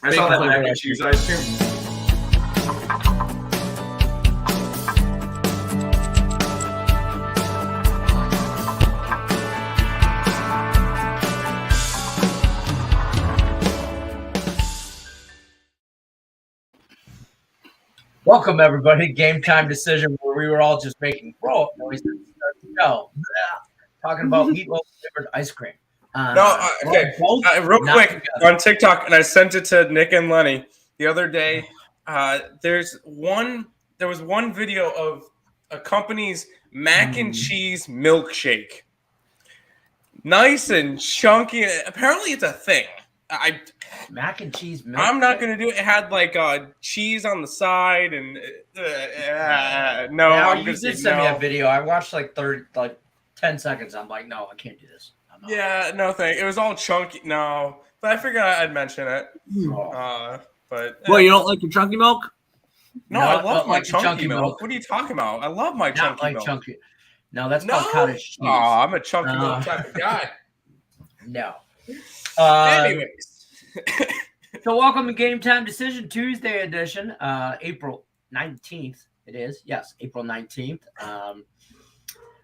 I saw that mac and cheese ice cream. Welcome, everybody. Game time decision where we were all just making roll noises to start the show. Talking about meatloaf flavored ice cream. Okay. Real quick on TikTok, and I sent it to Nick and Lenny the other day. There was one video of a company's mac and cheese milkshake. Nice and chunky. Apparently, it's a thing. Mac and cheese milkshake? I'm not gonna do it. It had like cheese on the side, and no. Yeah, I'm you gonna did say send me no. that video. I watched like 10 seconds. I'm like, no, I can't do this. Yeah, no thing. It was all chunky. No, but I figured I'd mention it. But you don't like your chunky milk? No, I love my chunky milk. What are you talking about? I love my Not chunky milk. No, that's called cottage cheese. Oh, I'm a chunky milk type of guy. No. Anyways. So welcome to Game Time Decision Tuesday edition, April 19th. It is. Yes, April 19th.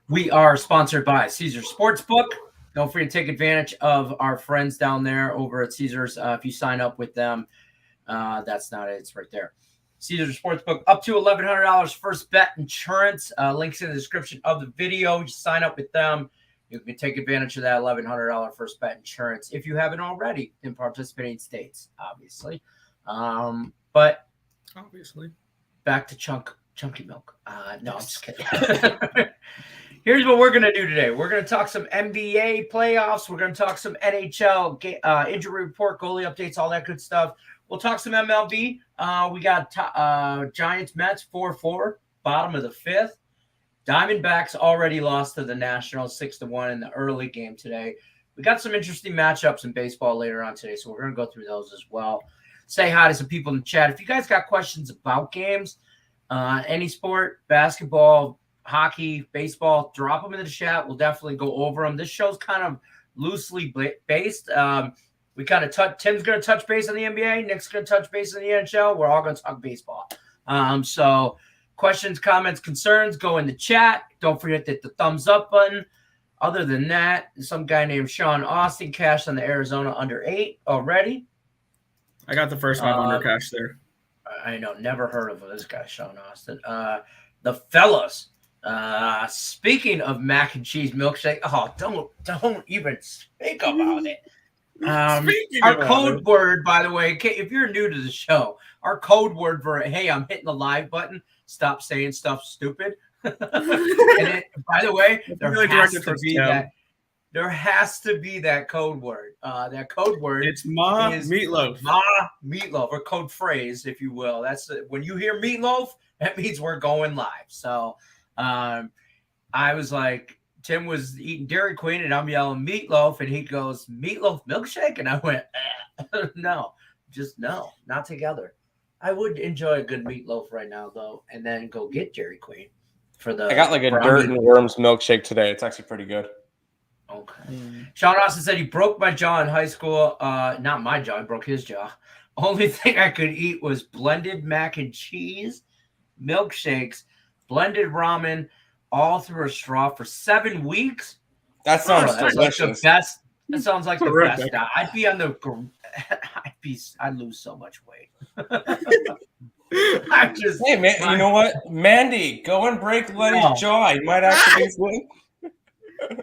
We are sponsored by Caesars Sportsbook. Don't forget to take advantage of our friends down there over at Caesars. If you sign up with them, that's not it. It's right there. Caesars Sportsbook, up to $1,100 first bet insurance. Links in the description of the video. You sign up with them. You can take advantage of that $1,100 first bet insurance if you haven't already in participating states, obviously. But obviously, back to chunky milk. No, I'm just kidding. Here's what we're going to do today. We're going to talk some NBA playoffs. We're going to talk some NHL injury report, goalie updates, all that good stuff. We'll talk some MLB. We got Giants, Mets, 4-4, bottom of the fifth. Diamondbacks already lost to the Nationals 6-1 in the early game today. We got some interesting matchups in baseball later on today, so we're going to go through those as well. Say hi to some people in the chat. If you guys got questions about games, any sport, basketball, hockey, baseball, drop them in the chat. We'll definitely go over them. This show's kind of loosely based. We kind of Tim's going to touch base on the NBA. Nick's going to touch base on the NHL. We're all going to talk baseball. So questions, comments, concerns, go in the chat. Don't forget to hit the thumbs up button. Other than that, some guy named Sean Austin cashed on the Arizona under 8 already. I got the first 500 cash there. I know. Never heard of this guy, Sean Austin. The fellas. Speaking of mac and cheese milkshake, don't even speak about it. Our code word, by the way, if you're new to the show, our code word for hey, I'm hitting the live button. Stop saying stuff stupid. By the way, there has to be that code word. That code word. It's meatloaf. Meatloaf, or code phrase, if you will. That's when you hear meatloaf, that means we're going live. So, I was like, Tim was eating Dairy Queen, and I'm yelling meatloaf, and he goes, meatloaf milkshake? And I went, no, not together. I would enjoy a good meatloaf right now, though, and then go get Dairy Queen for the. I got like a dirt and worms milkshake today. It's actually pretty good. Okay. Sean Austin said he broke my jaw in high school. Not my jaw, he broke his jaw. Only thing I could eat was blended mac and cheese, milkshakes, blended ramen, all through a straw for 7 weeks. That sounds delicious. Like the best. That sounds like Terrific. The best. I'd be on the. I'd lose so much weight. Hey man, you know what, Mandy, go and break Lenny's jaw. You might actually swing.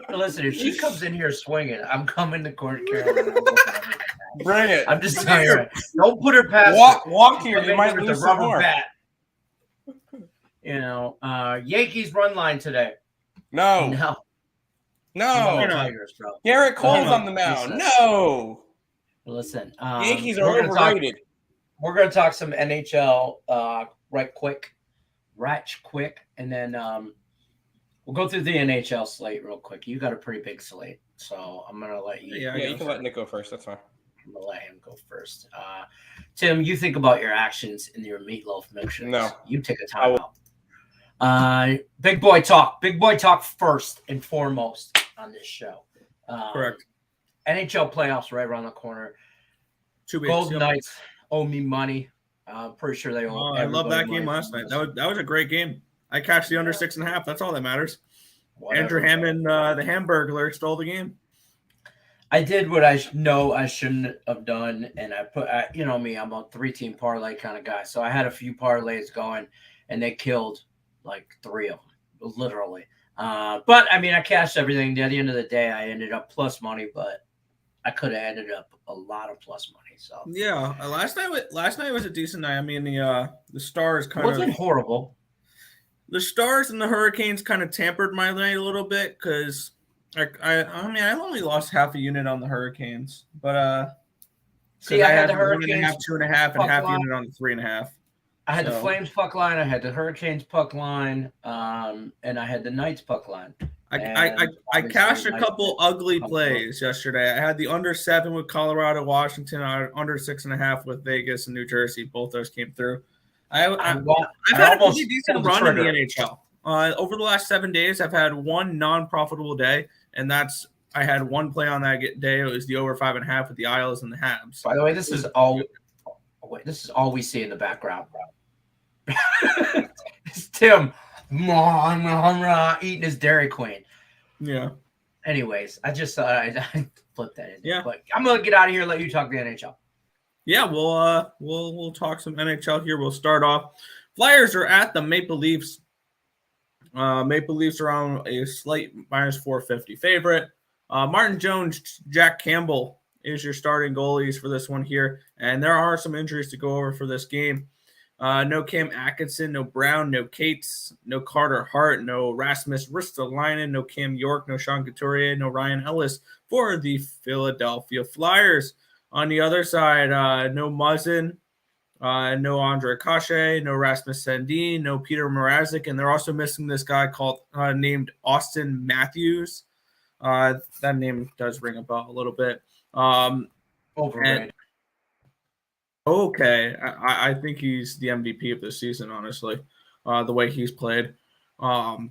Listen, if she comes in here swinging, I'm coming to Court Carolina. Bring it. I'm just telling you, don't put her past. Walk here. You might lose some more. Bat. You know, Yankees run line today. No. Tigers, bro. Garrett Cole's on the mound. No. Listen, Yankees are overrated. We're going to talk some NHL right quick, and then we'll go through the NHL slate real quick. You got a pretty big slate, so I'm going to let you. Yeah, you can let Nick go first. That's fine. I'm going to let him go first. Tim, you think about your actions in your meatloaf milkshakes. No. You take a time out. Big boy talk. Big boy talk first and foremost on this show. Correct. NHL playoffs right around the corner. 2 weeks. Golden Knights owe me money. Pretty sure they owe. I love that money game last night. That was a great game. I cashed the under 6.5. That's all that matters. Whatever. Andrew Hammond, the Hamburglar, stole the game. I did what I know I shouldn't have done, and you know me, I'm a 3-team parlay kind of guy. So I had a few parlays going, and they killed like 3 of them, literally. But I mean, I cashed everything. At the end of the day, I ended up plus money, but I could have ended up a lot of plus money. So yeah, last night was a decent night. I mean, the Stars wasn't horrible. The Stars and the Hurricanes kind of tampered my night a little bit because I only lost half a unit on the Hurricanes, but see, I had the Hurricanes 1.5, 2.5, and half line. Unit on the 3.5. I had the Flames puck line, I had the Hurricanes puck line, and I had the Knights puck line. I cashed a couple ugly plays yesterday. I had the under 7 with Colorado, Washington, under 6.5 with Vegas and New Jersey. Both those came through. I've had a pretty decent run in the NHL. Over the last 7 days, I've had one non-profitable day, and I had one play on that day. It was the over 5.5 with the Isles and the Habs. By the way, this is all we see in the background. It's Tim eating his Dairy Queen. Yeah. Anyways, I just thought I'd flip that in. Yeah. But I'm gonna get out of here and let you talk the NHL. Yeah, we'll talk some NHL here. We'll start off. Flyers are at the Maple Leafs. Maple Leafs are on a slight minus 450 favorite. Martin Jones, Jack Campbell is your starting goalies for this one here. And there are some injuries to go over for this game. No Cam Atkinson, no Brown, no Cates, no Carter Hart, no Rasmus Ristolainen, no Cam York, no Sean Couturier, no Ryan Ellis for the Philadelphia Flyers. On the other side, no Muzzin, no Andre Kashe, no Rasmus Sandin, no Peter Mrazek, and they're also missing this guy named Austin Matthews. That name does ring a bell a little bit. Overrated. Okay, I think he's the MVP of this season, honestly. The way he's played, and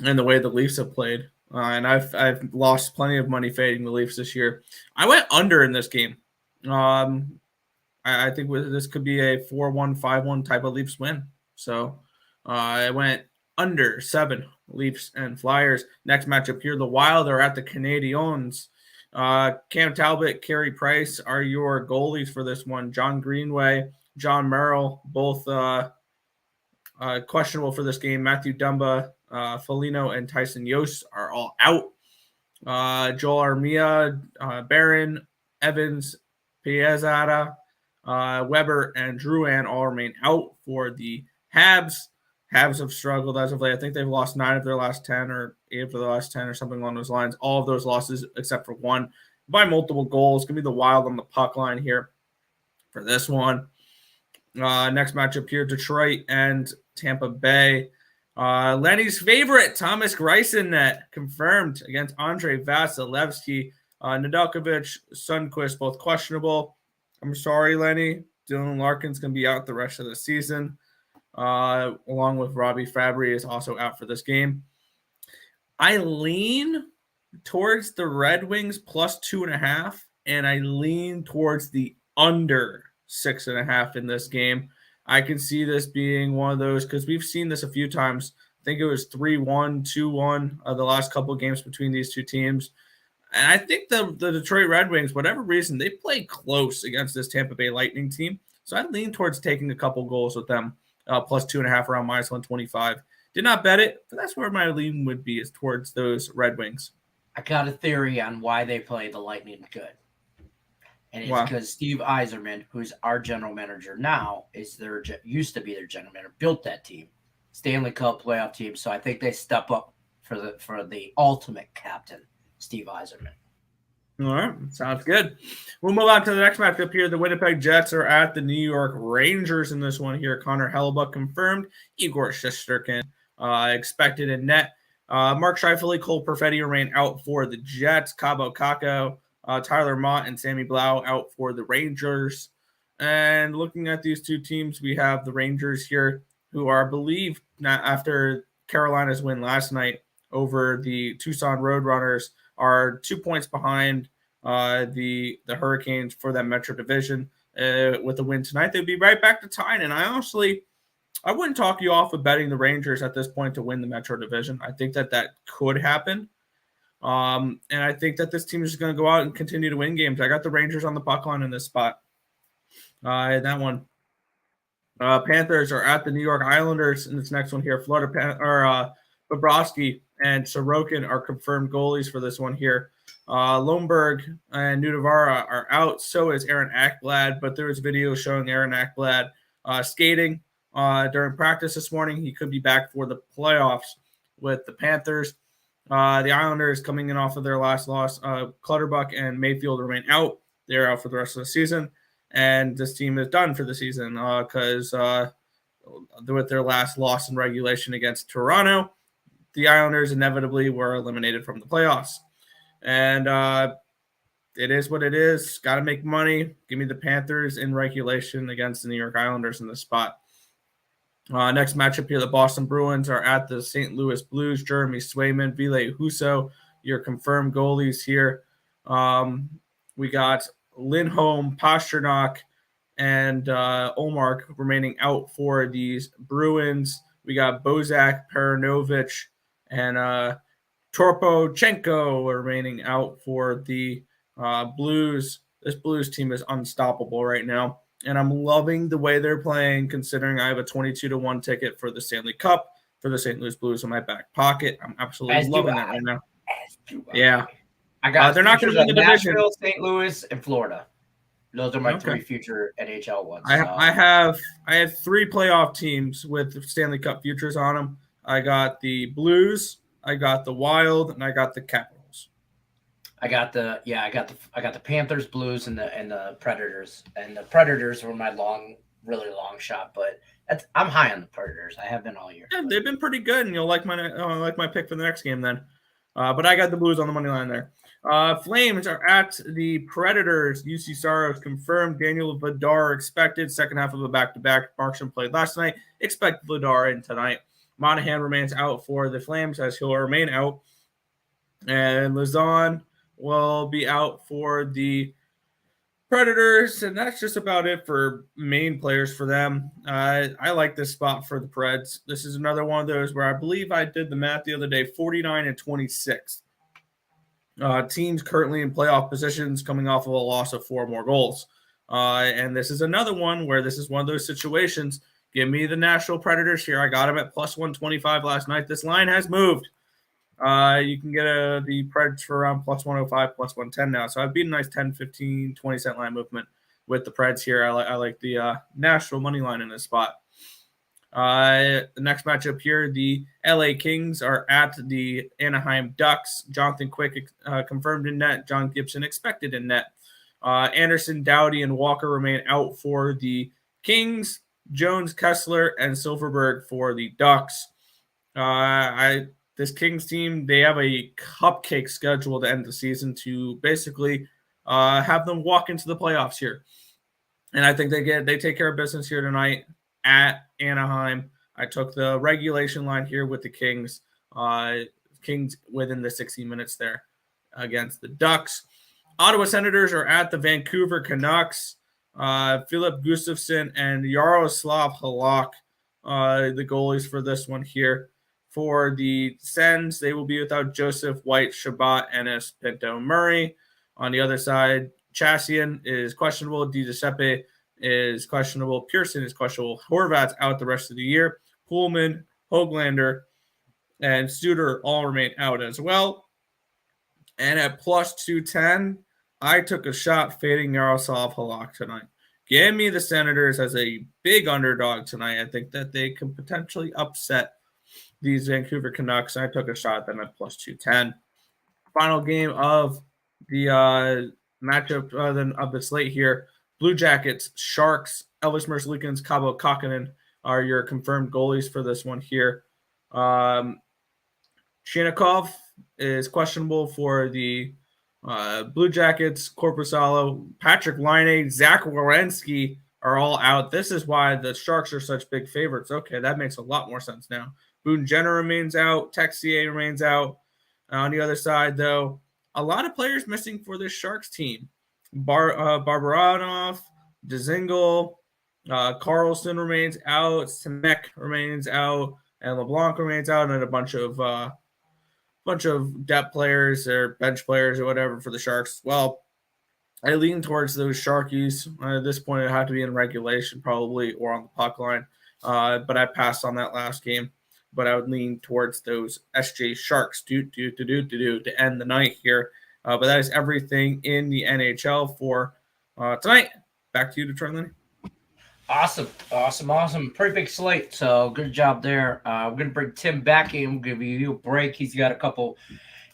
the way the Leafs have played. And I've lost plenty of money fading the Leafs this year. I went under in this game. I think this could be a 4-1, 5-1 type of Leafs win. So I went under 7 Leafs and Flyers. Next matchup here, the Wild are at the Canadiens. Cam Talbot, Carey Price are your goalies for this one. John Greenway, John Merrill, both questionable for this game. Matthew Dumba, Foligno, and Tyson Yost are all out. Joel Armia, Barron, Evans, Piazzetta, Weber, and Drouin all remain out for the Habs. Habs have struggled as of late. I think they've lost 9 of their last 10 or 8 of their last 10 or something along those lines. All of those losses except for one by multiple goals. It's going to be the Wild on the puck line here for this one. Next matchup here, Detroit and Tampa Bay. Lenny's favorite, Thomas Greissen, net confirmed against Andre Vasilevsky. Nedeljkovic, Sundqvist, both questionable. I'm sorry, Lenny. Dylan Larkin's going to be out the rest of the season. Along with Robbie Fabry is also out for this game. I lean towards the Red Wings plus 2.5, and I lean towards the under 6.5 in this game. I can see this being one of those because we've seen this a few times. I think it was 3-1, 2-1 the last couple of games between these two teams. And I think the Detroit Red Wings, whatever reason, they play close against this Tampa Bay Lightning team. So I lean towards taking a couple goals with them, plus 2.5 around minus 125. Did not bet it, but that's where my lean would be, is towards those Red Wings. I got a theory on why they play the Lightning good. And it's because Steve Yzerman, who's our general manager now, used to be their general manager, built that team, Stanley Cup playoff team. So I think they step up for the ultimate captain, Steve Yzerman. All right, sounds good. We'll move on to the next matchup here. The Winnipeg Jets are at the New York Rangers in this one here. Connor Hellebuyck confirmed. Igor Shesterkin expected in net. Mark Scheifele, Cole Perfetti remain out for the Jets. Cabo Caco, Tyler Mott, and Sammy Blau out for the Rangers. And looking at these two teams, we have the Rangers here, who are believed after Carolina's win last night over the Tucson Roadrunners, are 2 points behind the Hurricanes for that Metro Division. with the win tonight, they'd be right back to tying. And I wouldn't talk you off of betting the Rangers at this point to win the Metro Division. I think that could happen. And I think that this team is just going to go out and continue to win games. I got the Rangers on the puck line in this spot. In that one. Panthers are at the New York Islanders in this next one here. Bobrovsky and Sorokin are confirmed goalies for this one here. Lomberg and Nudavara are out. So is Aaron Ekblad, but there was video showing Aaron Ekblad skating during practice this morning. He could be back for the playoffs with the Panthers. The Islanders coming in off of their last loss. Clutterbuck and Mayfield remain out. They're out for the rest of the season. And this team is done for the season because with their last loss in regulation against Toronto, the Islanders inevitably were eliminated from the playoffs. And it is what it is. Got to make money. Give me the Panthers in regulation against the New York Islanders in this spot. Next matchup here, the Boston Bruins are at the St. Louis Blues. Jeremy Swayman, Ville Husso, your confirmed goalies here. We got Lindholm, Pasternak, and Olmark remaining out for these Bruins. We got Bozak, Paranovich, and Torpochenko remaining out for the Blues. This Blues team is unstoppable right now, and I'm loving the way they're playing, considering I have a 22-1 ticket for the Stanley Cup for the St. Louis Blues in my back pocket. I'm absolutely loving that right now. Yeah. I got they're not going to win the division. Nashville, St. Louis, and Florida. Those are my three future NHL ones. I have 3 playoff teams with Stanley Cup futures on them. I got the Blues, I got the Wild, and I got the Capitals. I got the Panthers, Blues, and the Predators. And the Predators were my really long shot, but I'm high on the Predators. I have been all year. Yeah, they've been pretty good, and you'll like my pick for the next game then. But I got the Blues on the money line there. Flames are at the Predators. UC Saros confirmed. Daniel Vladar expected. Second half of a back-to-back. Markstrom played last night. Expect Vladar in tonight. Monahan remains out for the Flames, as he'll remain out. And Lazon will be out for the Predators. And that's just about it for main players for them. I like this spot for the Preds. This is another one of those where I believe I did the math the other day, 49-26. Teams currently in playoff positions coming off of a loss of 4 more goals. And this is another one where this is one of those situations. Give me the Nashville Predators here. I got them at plus 125 last night. This line has moved. You can get the Preds for around plus 105, plus 110 now. So I'd be a nice 10, 15, 20 cent line movement with the Preds here. I like the Nashville money line in this spot. The next matchup here, the LA Kings are at the Anaheim Ducks. Jonathan Quick confirmed in net. John Gibson expected in net. Anderson, Doughty, and Walker remain out for the Kings. Jones, Kessler, and Silverberg for the Ducks. This Kings team, they have a cupcake schedule to end the season to basically have them walk into the playoffs here. And I think they take care of business here tonight at Anaheim. I took the regulation line here with the Kings. Kings within the 60 minutes there against the Ducks. Ottawa Senators are at the Vancouver Canucks. Philip Gustafsson and Yaroslav Halak, the goalies for this one here. For the Sens, they will be without Joseph, White, Shabbat, Ennis, Pinto, Murray. On the other side, Chassian is questionable. DiGiuseppe is questionable. Pearson is questionable. Horvat's out the rest of the year. Pullman, Hoglander, and Studer all remain out as well. And at plus 210, I took a shot fading Yaroslav Halak tonight. Give me the Senators as a big underdog tonight. I think that they can potentially upset these Vancouver Canucks. I took a shot at them at plus 210. Final game of the matchup of the slate here. Blue Jackets, Sharks, Elvis Merzlikins, Cabo Kakkonen are your confirmed goalies for this one here. Shinikov is questionable for the Blue Jackets. Korpisalo, Patrick Laine, Zach Werenski are all out. This is why the Sharks are such big favorites. Okay, that makes a lot more sense now. Boone Jenner remains out. Texier remains out. On the other side, though, a lot of players missing for this Sharks team. Barbaranov, Dzingel, Carlson remains out, Simek remains out, and LeBlanc remains out, and a bunch of depth players or bench players or whatever for the Sharks. Well, I lean towards those Sharkies. At this point, it had to be in regulation probably or on the puck line, but I passed on that last game. But I would lean towards those SJ Sharks to end the night here. But that is everything in the NHL for tonight. Back to you, Detroit Lenny. Awesome. Pretty big slate, so good job there. We're going to bring Tim back in. We'll give you a break. He's got a couple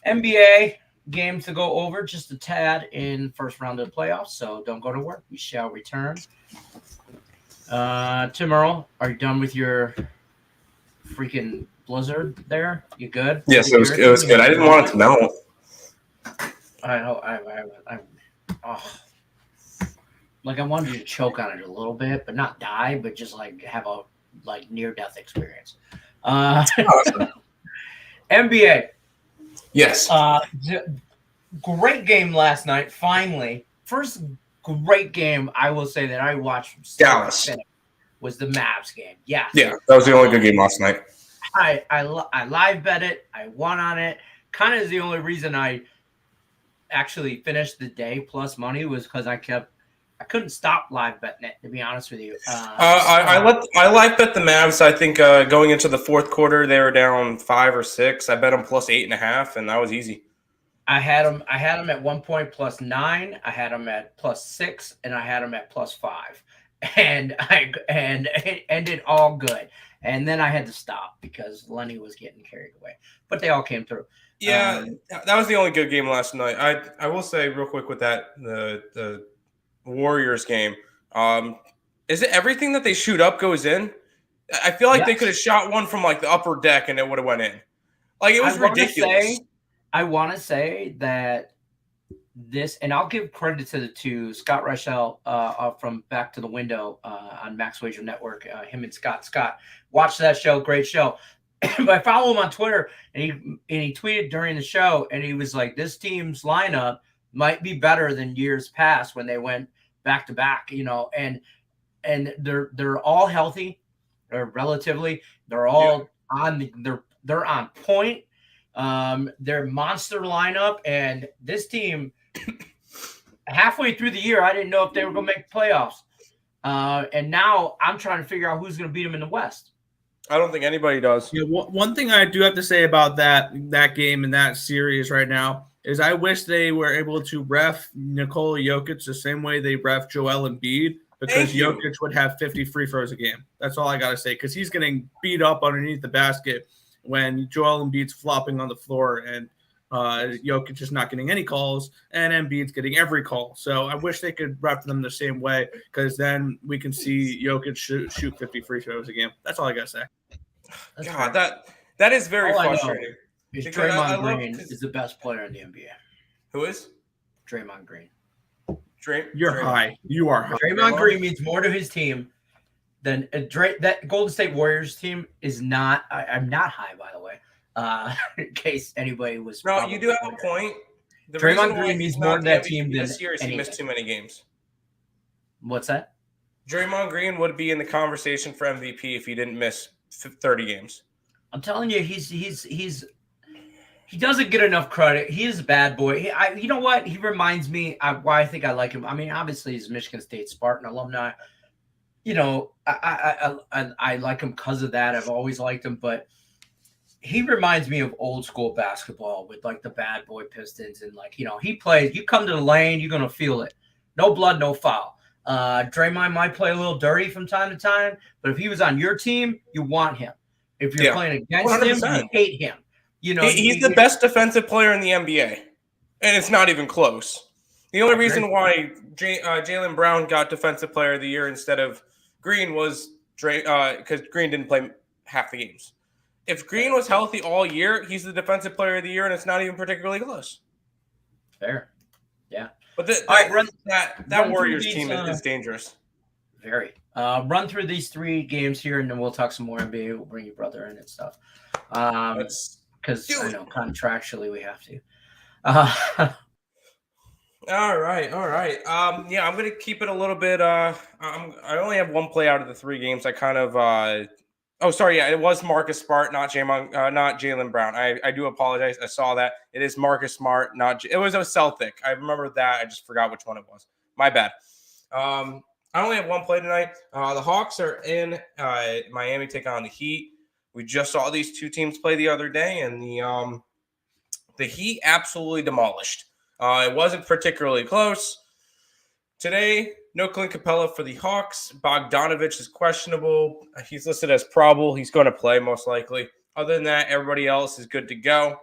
NBA games to go over, just a tad in first round of the playoffs, so don't go to work. We shall return. Tim Earl, are you done with your freaking blizzard there? You good? Yes, it was good. I didn't want it to melt. I wanted you to choke on it a little bit, but not die, but just like have a near-death experience. Awesome. NBA. Yes. Great game last night. Finally, first great game I will say that I watched from Dallas was the Mavs game. Yes. Yeah, that was the only good game last night. I live bet it. I won on it. Kind of is the only reason I actually finished the day plus money was because I couldn't stop live betting it, to be honest with you. I live bet the Mavs. I think going into the fourth quarter, they were down 5 or 6. I bet them plus 8.5, and that was easy. I had them at one point plus 9. I had them at plus 6, and I had them at plus 5, and it ended all good. And then I had to stop because Lenny was getting carried away, but they all came through. Yeah, that was the only good game last night. I will say real quick with that the Warriors game. Is it everything that they shoot up goes in? I feel like they could have shot one from like the upper deck and it would have went in. Like it was ridiculous. I want to say that this, and I'll give credit to Scott Reichel from Back to the Window on Max Wager Network. Him and Scott watch that show, great show. But I follow him on Twitter, and he tweeted during the show, and he was like, "This team's lineup might be better than years past when they went back to back, and they're all healthy, or relatively. They're all they're on point. They're monster lineup, and this team halfway through the year, I didn't know if they were going to make playoffs, and now I'm trying to figure out who's going to beat them in the West. I don't think anybody does. Yeah, one thing I do have to say about that game and that series right now is I wish they were able to ref Nikola Jokic the same way they ref Joel Embiid, because Jokic would have 50 free throws a game. That's all I got to say, because he's getting beat up underneath the basket when Joel Embiid's flopping on the floor and Jokic is not getting any calls and Embiid's getting every call. So I wish they could ref them the same way, because then we can see Jokic shoot 50 free throws a game. That's all I got to say. God, that is very frustrating. Draymond Green is the best player in the NBA. Who is? Draymond Green. You're high. You are high. Draymond Green means more to his team than that Golden State Warriors team is not. I'm not high, by the way. In case anybody was. No, you do have a point. Draymond Green means more to that team than this year. He missed too many games. What's that? Draymond Green would be in the conversation for MVP if he didn't miss 30 games. I'm telling you, he doesn't get enough credit. He is a bad boy. You know what? He reminds me why I think I like him. I mean, obviously, he's Michigan State Spartan alumni. I like him because of that. I've always liked him, but he reminds me of old school basketball with like the bad boy Pistons, and he plays. You come to the lane, you're gonna feel it. No blood, no foul. Draymond might play a little dirty from time to time, but if he was on your team, you want him. If you're playing against 100%. Him, you hate him. He's the best defensive player in the NBA, and it's not even close. The only reason why Jaylen Brown got Defensive Player of the Year instead of Green was because Green didn't play half the games. If Green was healthy all year, he's the Defensive Player of the Year, and it's not even particularly close. Fair, yeah. But that Warriors team is dangerous. Very. Run through these 3 games here, and then we'll talk some more NBA. We'll bring your brother in and stuff. Because I know contractually we have to. All right. Yeah, I'm gonna keep it a little bit. I only have one play out of the 3 games. I kind of. Oh, sorry. Yeah, it was Marcus Smart, not not Jaylen Brown. I do apologize. I saw that it is Marcus Smart, not. It was a Celtic. I remember that. I just forgot which one it was. My bad. I only have one play tonight. The Hawks are in Miami taking on the Heat. We just saw these two teams play the other day, and the Heat absolutely demolished. It wasn't particularly close. Today, no Clint Capella for the Hawks. Bogdanovich is questionable. He's listed as probable. He's going to play most likely. Other than that, everybody else is good to go.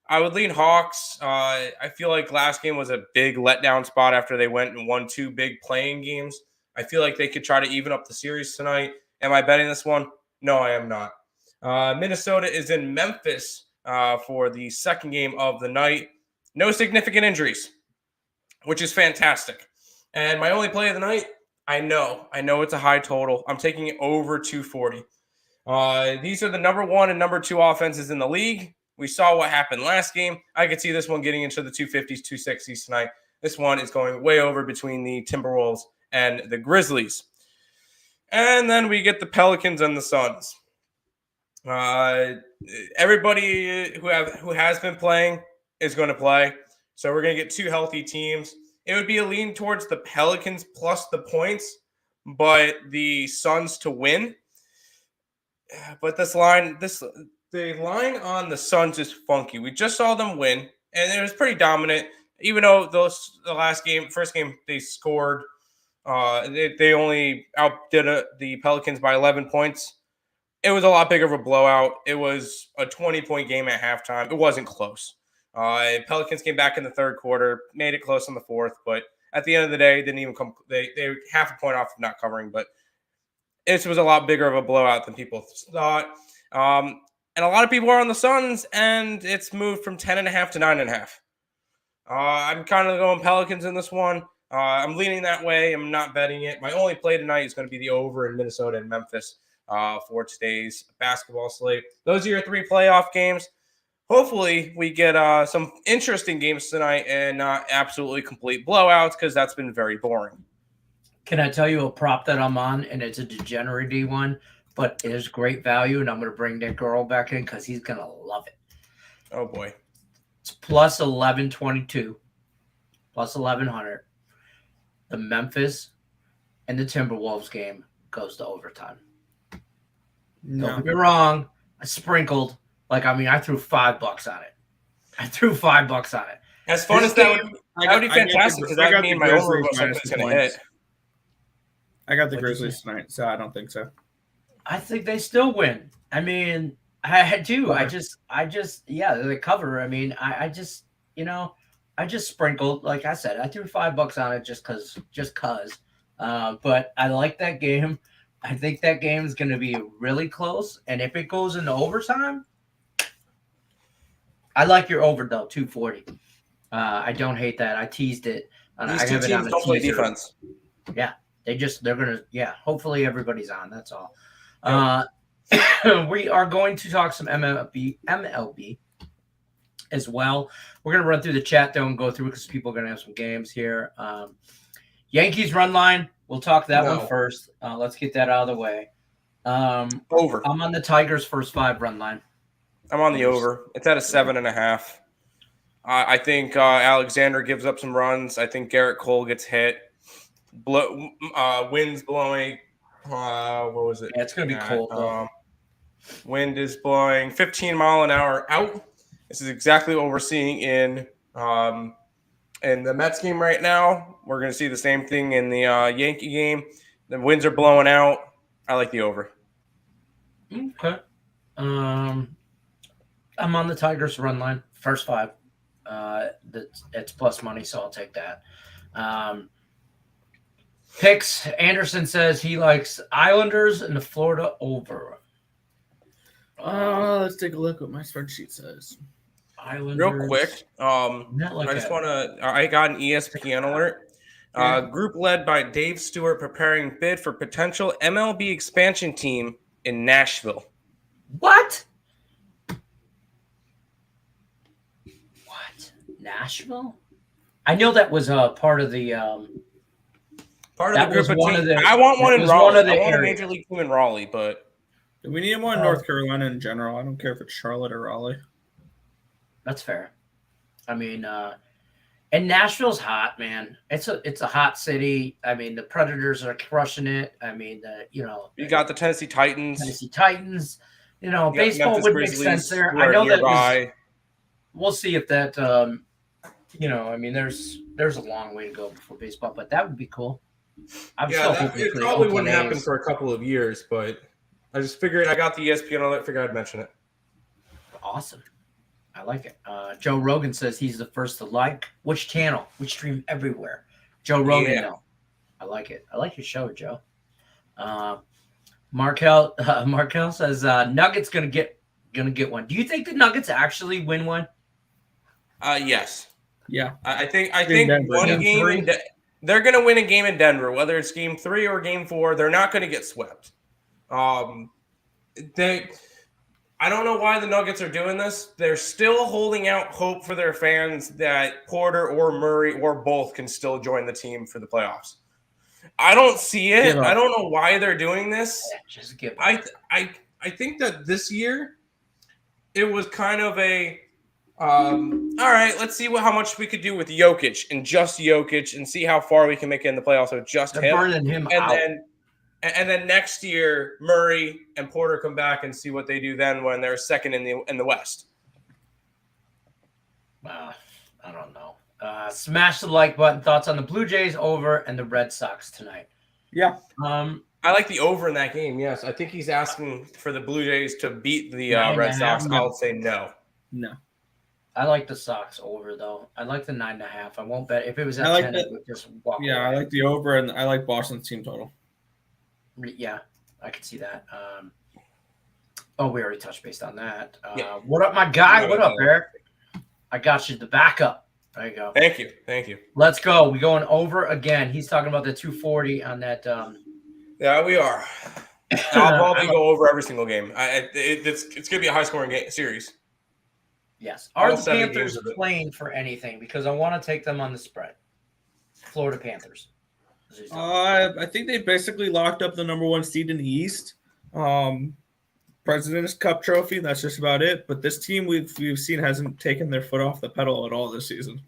I would lean Hawks. I feel like last game was a big letdown spot after they went and won 2 big playing games. I feel like they could try to even up the series tonight. Am I betting this one? No, I am not. Minnesota is in Memphis for the second game of the night. No significant injuries, which is fantastic. And my only play of the night, I know it's a high total. I'm taking it over 240. These are the number 1 and number 2 offenses in the league. We saw what happened last game. I could see this one getting into the 250s, 260s tonight. This one is going way over between the Timberwolves and the Grizzlies. And then we get the Pelicans and the Suns. Everybody who has been playing is going to play. So we're going to get 2 healthy teams. It would be a lean towards the Pelicans plus the points, but the Suns to win. But the line on the Suns is funky. We just saw them win, and it was pretty dominant. Even though first game, they scored. They only outdid the Pelicans by 11 points. It was a lot bigger of a blowout. It was a 20-point game at halftime. It wasn't close. Pelicans came back in the third quarter, made it close in the fourth, but at the end of the day, didn't even come. They were half a point off of not covering, but it was a lot bigger of a blowout than people thought. And a lot of people are on the Suns, and it's moved from 10.5 to 9.5. I'm kind of going Pelicans in this one. I'm leaning that way. I'm not betting it. My only play tonight is going to be the over in Minnesota and Memphis for today's basketball slate. Those are your 3 playoff games. Hopefully, we get some interesting games tonight and not absolutely complete blowouts because that's been very boring. Can I tell you a prop that I'm on? And it's a degenerate one, but it is great value. And I'm going to bring Nick Earl back in because he's going to love it. Oh, boy. It's plus 1122, plus 1100. The Memphis and the Timberwolves game goes to overtime. No. Don't get me wrong. I sprinkled. I threw $5 on it. As fun as that would be fantastic because that would mean my over was going to hit. I got the Grizzlies tonight, so I don't think so. I think they still win. I mean, I do. I just, they cover. I mean, I just sprinkled. Like I said, I threw $5 on it just cause. But I like that game. I think that game is going to be really close. And if it goes into overtime, I like your over though, 240. I don't hate that. I teased it. These two teams don't play defense. Yeah, they're gonna. Yeah, hopefully everybody's on. That's all. We are going to talk some MLB as well. We're gonna run through the chat though and go through because people are gonna have some games here. Yankees run line. We'll talk that one first. Let's get that out of the way. Over. I'm on the Tigers' first 5 run line. I'm on the over. It's at a 7.5. I think Alexander gives up some runs. I think Garrett Cole gets hit. Wind's blowing. What was it? Yeah, it's going to be cold. Wind is blowing 15 mile an hour out. This is exactly what we're seeing in the Mets game right now. We're going to see the same thing in the Yankee game. The winds are blowing out. I like the over. Okay. I'm on the Tigers run line, first 5. It's plus money, so I'll take that. Picks, Anderson says he likes Islanders and the Florida over. Let's take a look what my spreadsheet says. Islanders. Real quick, I got an ESPN alert. Group led by Dave Stewart preparing bid for potential MLB expansion team in Nashville. What? Nashville? I know that was part of the part of that the group was of one teams. of the. I want one it in was Raleigh. one of the I want a areas. major league team in Raleigh, but we need one in North Carolina in general. I don't care if it's Charlotte or Raleigh. That's fair. I mean, and Nashville's hot, man. It's a hot city. I mean, the Predators are crushing it. I mean, you got the Tennessee Titans. Tennessee Titans. You got Baseball Memphis would Grizzlies, make sense there. who I are know nearby. we'll see if that. I mean, there's a long way to go before baseball, but that would be cool. It probably wouldn't happen for a couple of years, but I just figured I got the ESPN on it. Figured I'd mention it. Awesome. I like it. Joe Rogan says he's the first to like. Which channel? We stream everywhere. Joe Rogan, no. I like it. I like your show, Joe. Markel says Nuggets gonna get one. Do you think the Nuggets actually win one? Yes. Yeah. I think Denver, one game game they're gonna win a game in Denver, whether it's game 3 or game 4. They're not gonna get swept. I don't know why the Nuggets are doing this. They're still holding out hope for their fans that Porter or Murray or both can still join the team for the playoffs. I don't see it. I don't know why they're doing this. Just give up. I think that this year it was kind of a all right, let's see how much we could do with Jokic and just Jokic and see how far we can make it in the playoffs with just They're him. burning him out. And then next year, Murray and Porter come back and see what they do then when they're second in the West. I don't know. Smash the like button. Thoughts on the Blue Jays over and the Red Sox tonight? Yeah. I like the over in that game. Yes, I think he's asking for the Blue Jays to beat the Red Sox. I'll say no. No. I like the Sox over though. I like the 9.5. I won't bet if it was at 10. I would just walk away. I like the over, and I like Boston's team total. Yeah, I can see that. We already touched base on that. What up, my guy? What up, Eric? I got you the backup. There you go. Thank you. Let's go. We going over again. He's talking about the 240 on that. Yeah, we are. I'll probably go over every single game. It's going to be a high-scoring series. Yes. Are the Panthers playing for anything? Because I want to take them on the spread. Florida Panthers. I think they basically locked up the number 1 seed in the East. President's Cup trophy. That's just about it. But this team we've seen hasn't taken their foot off the pedal at all this season.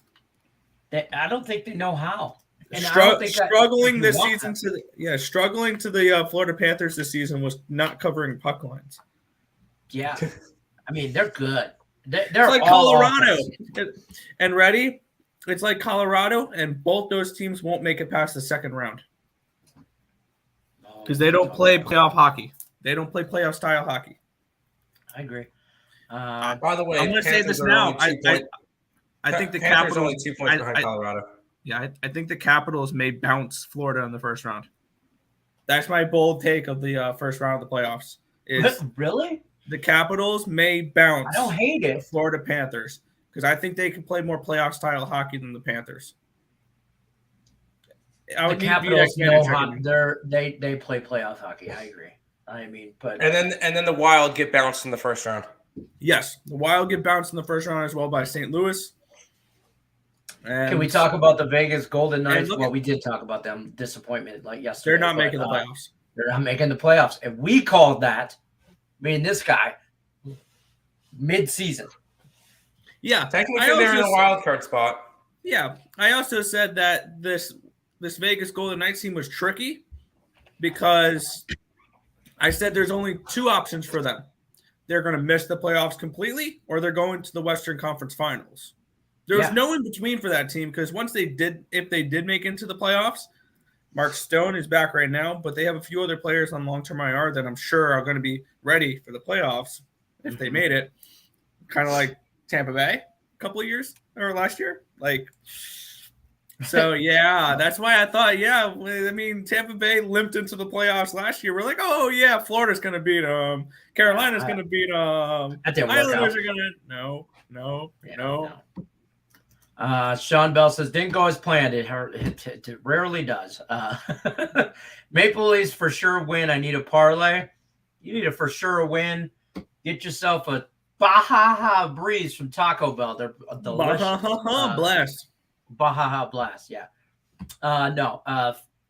I don't think they know how. And struggling this season struggling to the Florida Panthers this season was not covering puck lines. Yeah, I mean they're good. They're like Colorado. And ready? It's like Colorado, and both those teams won't make it past the second round because they don't play playoff hockey. They don't play playoff style hockey. I agree. By the way, I'm going to say this now. I think the Capitals only 2 points behind Colorado. Yeah, I think the Capitals may bounce Florida in the first round. That's my bold take of the first round of the playoffs. Really? The Capitals may bounce. I don't hate it. The Florida Panthers. Because I think they can play more playoff style hockey than the Panthers. The Capitals know hockey. They play playoff hockey. I agree. I mean, but and then the Wild get bounced in the first round. Yes, the Wild get bounced in the first round as well by St. Louis. And can we talk about the Vegas Golden Knights? Well, we did talk about them. Disappointment like yesterday. They're not making the playoffs. They're not making the playoffs, and we called that. Me and this guy mid-season. Yeah, technically they're in the wild card spot. Yeah, I also said that this Vegas Golden Knights team was tricky because I said there's only 2 options for them. They're going to miss the playoffs completely, or they're going to the Western Conference Finals. There was no in between for that team because if they did make it into the playoffs, Mark Stone is back right now, but they have a few other players on long-term IR that I'm sure are going to be ready for the playoffs if they made it. Kind of like Tampa Bay a couple of years or last year. So that's why I thought, Tampa Bay limped into the playoffs last year. We're like, oh yeah, Florida's going to beat them. Carolina's going to beat them. Islanders are going to, no. Sean Bell says, didn't go as planned. It rarely does. Maple Leafs for sure win. I need a parlay. You need a for sure win. Get yourself a Baja Breeze from Taco Bell. They're delicious. Blast. Baja Blast. Yeah. No.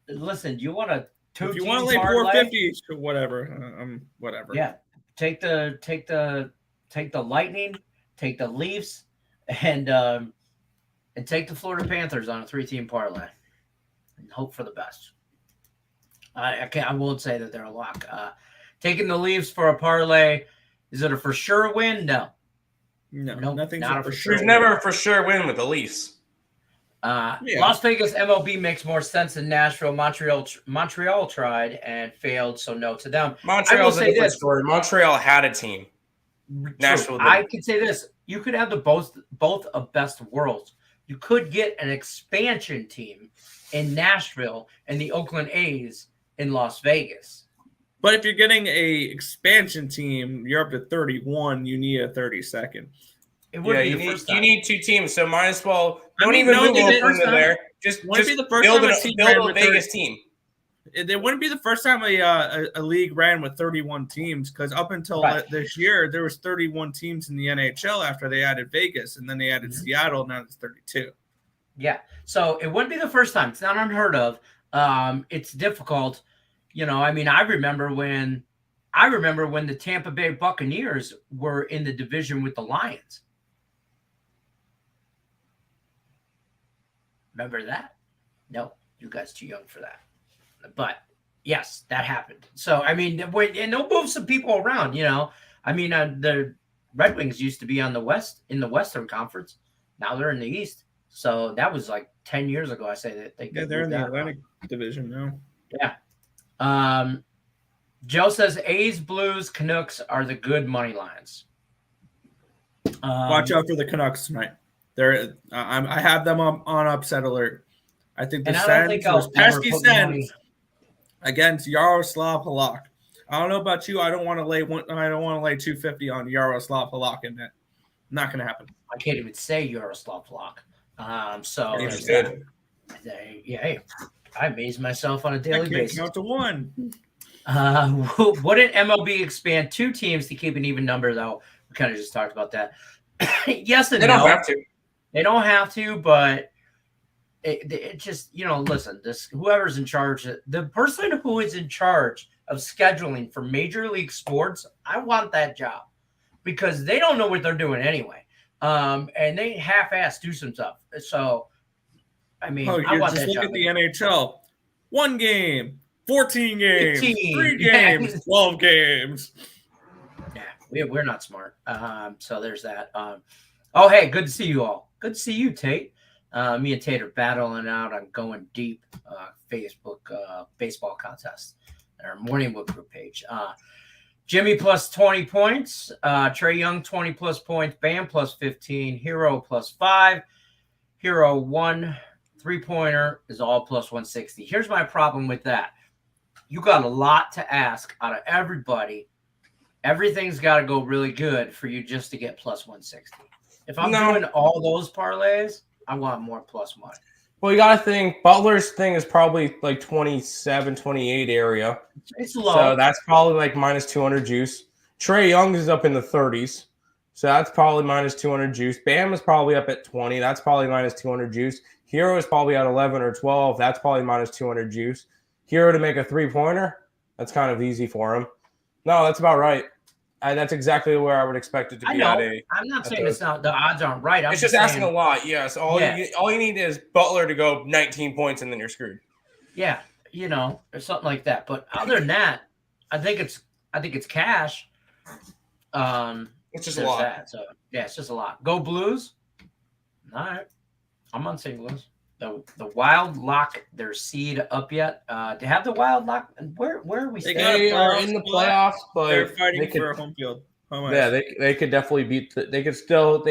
Listen, you want to if you want to lay 450, whatever. Whatever. Yeah. Take the Lightning, take the Leafs, and take the Florida Panthers on a 3-team parlay, and hope for the best. I won't say that they're a lock. Taking the Leafs for a parlay, is it a for sure win? No, nothing's not a for sure. There's never a for sure win with the Leafs. Las Vegas MLB makes more sense than Nashville. Montreal tried and failed, so no to them. Montreal's a different story. Montreal had a team. Nashville didn't. I could say this: you could have the both of best worlds. You could get an expansion team in Nashville and the Oakland A's in Las Vegas. But if you're getting a expansion team, you're up to 31. You need a 32nd. You need 2 teams, so might as well don't even move over into there. Just be the first build a Vegas team. It wouldn't be the first time a league ran with 31 teams, because up until this year, there was 31 teams in the NHL after they added Vegas, and then they added Seattle. Now it's 32. Yeah, so it wouldn't be the first time. It's not unheard of. It's difficult. I mean, I remember when the Tampa Bay Buccaneers were in the division with the Lions. Remember that? No, you guys too young for that. But yes, that happened. So I mean, and they'll move some people around. I mean, the Red Wings used to be in the Western Conference. Now they're in the East. So that was like 10 years ago. I say that they're in the Atlantic Division now. Yeah. Joe says A's, Blues, Canucks are the good money lines. Watch out for the Canucks tonight. I have them on upset alert. I think the Sens, those pesky Sens against Yaroslav Halak. I don't know about you. I don't want to lay 250 on Yaroslav Halak in that. Not going to happen. I can't even say Yaroslav Halak. So I amaze myself on a daily basis. Count to 1. Wouldn't MLB expand 2 teams to keep an even number, though? We kind of just talked about that. Yes and no. They don't have to. They don't have to, but it just, listen, whoever's in charge, the person who is in charge of scheduling for Major League Sports, I want that job, because they don't know what they're doing anyway. And they half-ass do some stuff. So, I mean, I want that job. Look at the NHL. 1 game, 14 games, 3 games, 12 games. Yeah, we're not smart. So there's that. Oh, hey, good to see you all. Good to see you, Tate. Me and Tate are battling out on Going Deep Facebook baseball contest on our Morning Wood group page. Jimmy plus 20 points. Trey Young 20 plus points. Bam plus 15. Hero plus 5. Hero 1 3-pointer is all plus 160. Here's my problem with that. You got a lot to ask out of everybody. Everything's got to go really good for you just to get plus 160. If I'm doing all those parlays, I want more plus money. Well, you got to think Butler's thing is probably like 27, 28 area. It's low. So that's probably like minus 200 juice. Trey Young is up in the 30s. So that's probably minus 200 juice. Bam is probably up at 20. That's probably minus 200 juice. Hero is probably at 11 or 12. That's probably minus 200 juice. Hero to make a 3-pointer, that's kind of easy for him. No, that's about right. That's exactly where I would expect it to be. I know. I'm not saying it's not. The odds aren't right. It's just asking a lot. Yes. All you need is Butler to go 19 points, and then you're screwed. Yeah, or something like that. But other than that, I think it's cash. It's just a lot. That. So yeah, it's just a lot. Go Blues. All right, I'm on St. Louis. The Wild lock their seed up yet? They have the Wild lock. Where are we? They are in the playoffs, but they're fighting for a home field. Yeah, they could definitely beat. They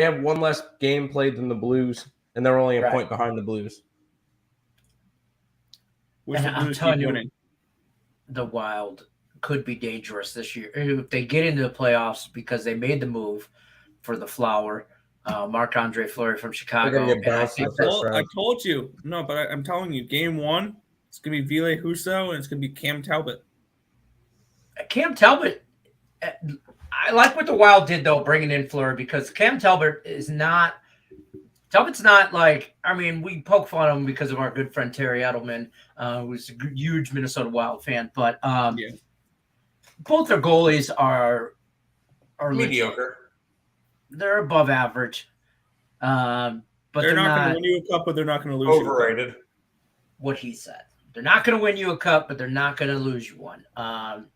have one less game played than the Blues, and they're only a point behind the Blues. I'm telling you, the Wild could be dangerous this year if they get into the playoffs, because they made the move for the Flower. Marc-Andre Fleury from Chicago. I told you. No, but I'm telling you, game 1, it's going to be Ville Husso, and it's going to be Cam Talbot. Cam Talbot, I like what the Wild did, though, bringing in Fleury, because Cam Talbot is not Tubbott's not like, I mean, we poke fun at him because of our good friend Terry Edelman, who's a huge Minnesota Wild fan, but both their goalies are mediocre. Legit. They're above average. But they're not going to win you a cup, but they're not going to lose overrated. You what he said. They're not going to win you a cup, but they're not going to lose you one. Our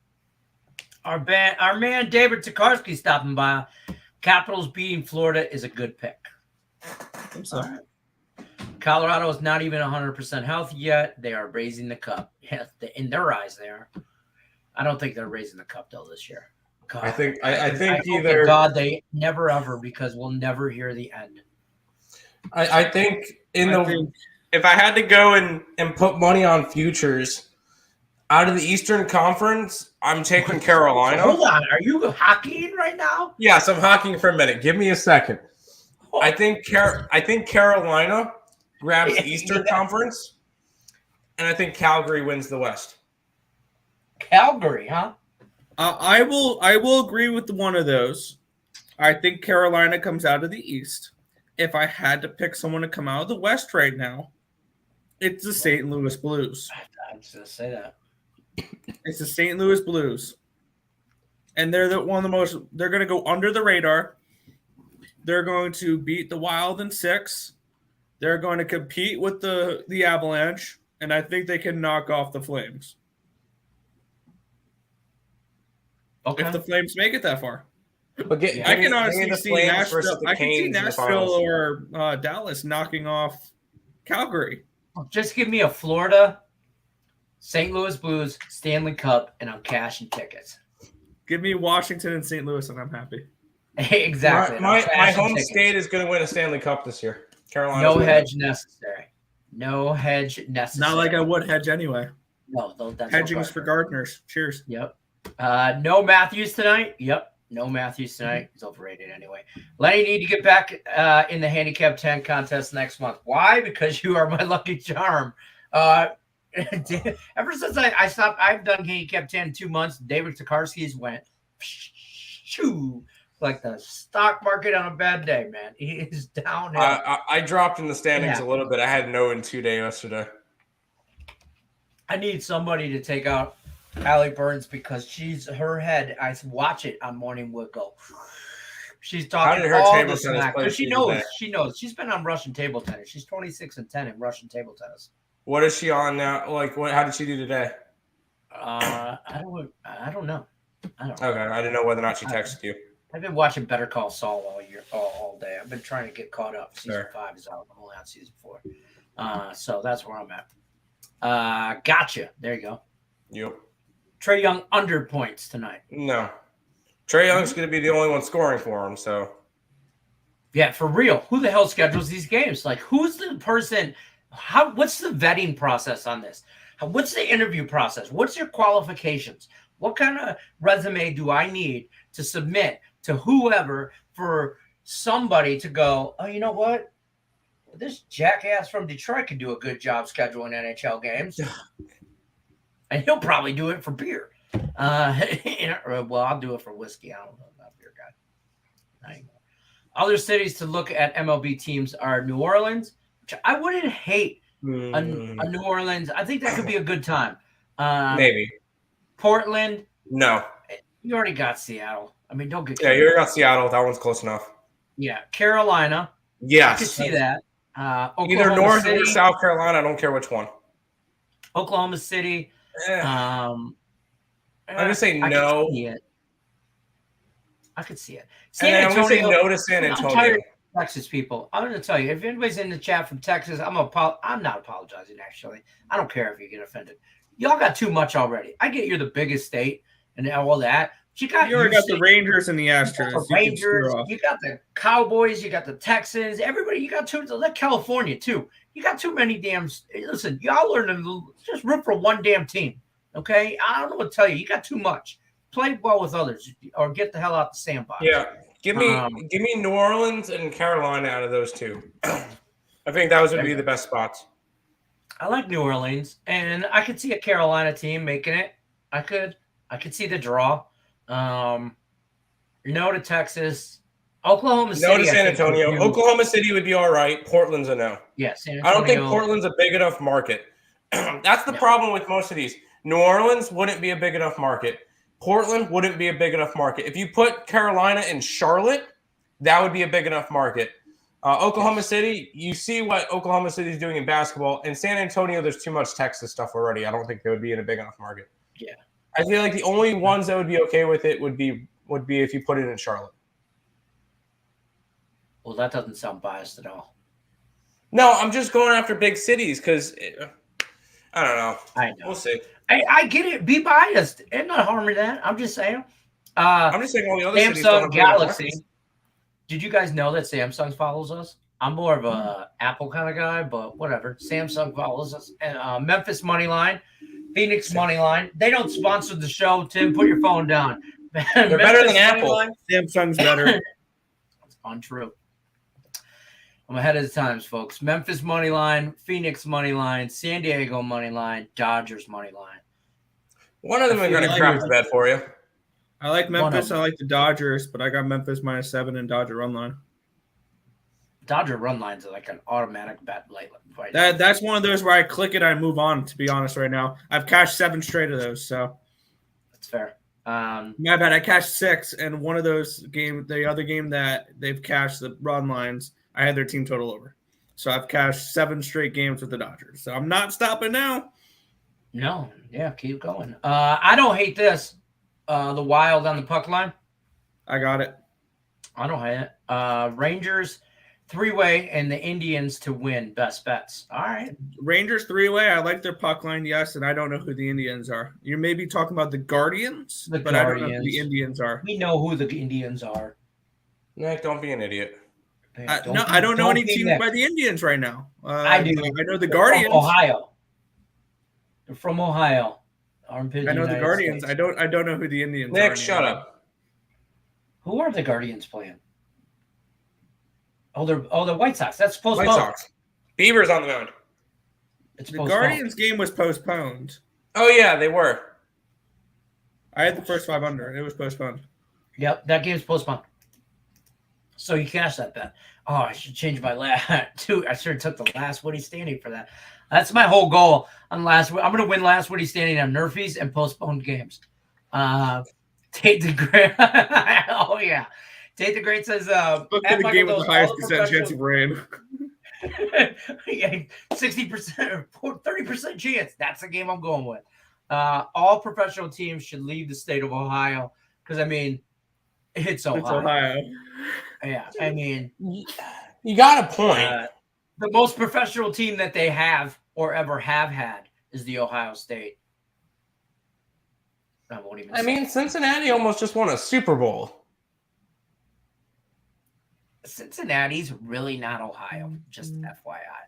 man David Tokarski stopping by. Capitals beating Florida is a good pick. I'm sorry. Colorado is not even 100% healthy yet. They are raising the cup. Yeah, in their eyes, they are. I don't think they're raising the cup though this year. God, I think either God they never ever, because we'll never hear the end. I think if I had to go and put money on futures out of the Eastern Conference, I'm taking Carolina. Hold on, are you hockeying right now? Yes, I'm hockeying for a minute. Give me a second. I think Carolina grabs the Eastern Conference, and I think Calgary wins the West. Calgary, huh? I will agree with one of those. I think Carolina comes out of the East. If I had to pick someone to come out of the West right now, it's the St. Louis Blues. I was going to say that. It's the St. Louis Blues. And they're one of the most – they're going to go under the radar. They're going to beat the Wild in 6. They're going to compete with the Avalanche, and I think they can knock off the Flames. Okay. If the Flames make it that far. But I can honestly see Nashville. I can see Nashville or Dallas knocking off Calgary. Just give me a Florida, St. Louis Blues, Stanley Cup, and I'm cashing tickets. Give me Washington and St. Louis, and I'm happy. Exactly. My home state is going to win a Stanley Cup this year. Carolina. No hedge necessary. No hedge necessary. Not like I would hedge anyway. No, that's hedging is for gardeners. Cheers. Yep. No Matthews tonight. Yep. No Matthews tonight. He's overrated anyway. Lenny, need to get back in the handicap 10 contest next month. Why? Because you are my lucky charm. Ever since I stopped, I've done handicap 10 2 months. David Tokarski's went shoo, like the stock market on a bad day, man. He is down. I dropped in the standings a little bit. I had no in 2 day yesterday. I need somebody to take out Allie Burns because her head. I watch it on Morning Wood go. She's talking all the smack. She knows. She's been on Russian table tennis. She's 26-10 in Russian table tennis. What is she on now? Like, what? How did she do today? I don't know. Okay, I didn't know whether or not she texted you. I've been watching Better Call Saul all day. I've been trying to get caught up. Season 5 is out. I'm only on season 4. So that's where I'm at. Gotcha. There you go. Yep. Trae Young under points tonight. No. Trae Young's going to be the only one scoring for him, so. Yeah, for real. Who the hell schedules these games? Like, who's the person? What's the vetting process on this? What's the interview process? What's your qualifications? What kind of resume do I need to submit to whoever for somebody to go, oh, you know what? This jackass from Detroit could do a good job scheduling NHL games. And he'll probably do it for beer. Well, I'll do it for whiskey. I don't know. I'm not a beer guy. Other cities to look at MLB teams are New Orleans, which I wouldn't hate a New Orleans. I think that could be a good time. Maybe. Portland. No. You already got Seattle. I mean, don't get. Yeah, you already got Seattle. That one's close enough. Yeah. Carolina. Yes. I could see that. Either North City, or South Carolina. I don't care which one. Oklahoma City. I'm going to say no. I could see it. I'm going to say no to San Antonio. I'm tired of Texas people. I'm going to tell you, if anybody's in the chat from Texas, I'm not apologizing, actually. I don't care if you get offended. Y'all got too much already. I get you're the biggest state and all that. You already got the Rangers and the Astros. The Rangers. You got the Cowboys. You got the Texans. Everybody. You got California, too. You got too many damn – listen, y'all learn to just root for one damn team, okay? I don't know what to tell you. You got too much. Play well with others or get the hell out the sandbox. Yeah. Give me New Orleans and Carolina out of those two. I think those would be the best spots. I like New Orleans, and I could see a Carolina team making it. I could see the draw. No to Texas. Oklahoma City. No to San Antonio. Oklahoma City would be all right. Portland's a no. Yeah, San Antonio. I don't think Portland's a big enough market. That's the problem with most of these. New Orleans wouldn't be a big enough market. Portland wouldn't be a big enough market. If you put Carolina and Charlotte, that would be a big enough market. Oklahoma City, you see what Oklahoma City is doing in basketball. In San Antonio, there's too much Texas stuff already. I don't think they would be in a big enough market. Yeah. I feel like the only ones that would be okay with it would be if you put it in Charlotte. Well, that doesn't sound biased at all. No, I'm just going after big cities because I don't know. I know. We'll see. I get it. Be biased. Ain't not harm in that. I'm just saying. I'm just saying all the other cities don't have Samsung Galaxy. Did you guys know that Samsung follows us? I'm more of a Apple kind of guy, but whatever. Samsung follows us. And Memphis money line, Phoenix money line. They don't sponsor the show. Tim, put your phone down. They're better than Apple. Samsung's better. That's untrue. I'm ahead of the times, folks. Memphis money line, Phoenix money line, San Diego money line, Dodgers money line. One of them are going to crap the bed for you. I like Memphis. I like the Dodgers, but I got Memphis -7 and Dodger run line. Dodger run lines are like an automatic bet lately. That's one of those where I click it, I move on. To be honest, right now I've cashed 7 straight of those, so that's fair. My bad. I cashed 6, and one of those the other game that they've cashed the run lines, I had their team total over. So I've cashed 7 straight games with the Dodgers. So I'm not stopping now. No, yeah, keep going. I don't hate this. The Wild on the puck line. I got it. I don't hate it. Rangers 3-way and the Indians to win. Best bets. All right. Rangers 3-way. I like their puck line, yes, and I don't know who the Indians are. You may be talking about the Guardians, but I don't know who the Indians are. We know who the Indians are. Nick, don't be an idiot. I don't know any teams by the Indians right now. I do. I know the Guardians. From Ohio. They're from Ohio. I know the Guardians. States. I don't know who the Indians are. Nick, shut up. Who are the Guardians playing? Oh, the White Sox. That's postponed. White Sox. Beavers on the mound. It's the Guardians game was postponed. Oh yeah, they were. I had the first 5 under. It was postponed. Yep, that game's postponed. So you cashed that bet. Oh, I should change my last two. I should have took the last Woody standing for that. That's my whole goal on last. I'm going to win last Woody standing on Nerfies and postponed games. Tate the Great. Oh yeah, Tate the Great says. Look at the game with the highest percent chance of rain. 60% or 30% chance. That's the game I'm going with. All professional teams should leave the state of Ohio because I mean, it's Ohio. It's Ohio. Yeah, I mean, you got a point. The most professional team that they have or ever have had is the Ohio State. I won't even. I mean, Cincinnati almost just won a Super Bowl. Cincinnati's really not Ohio. Just FYI,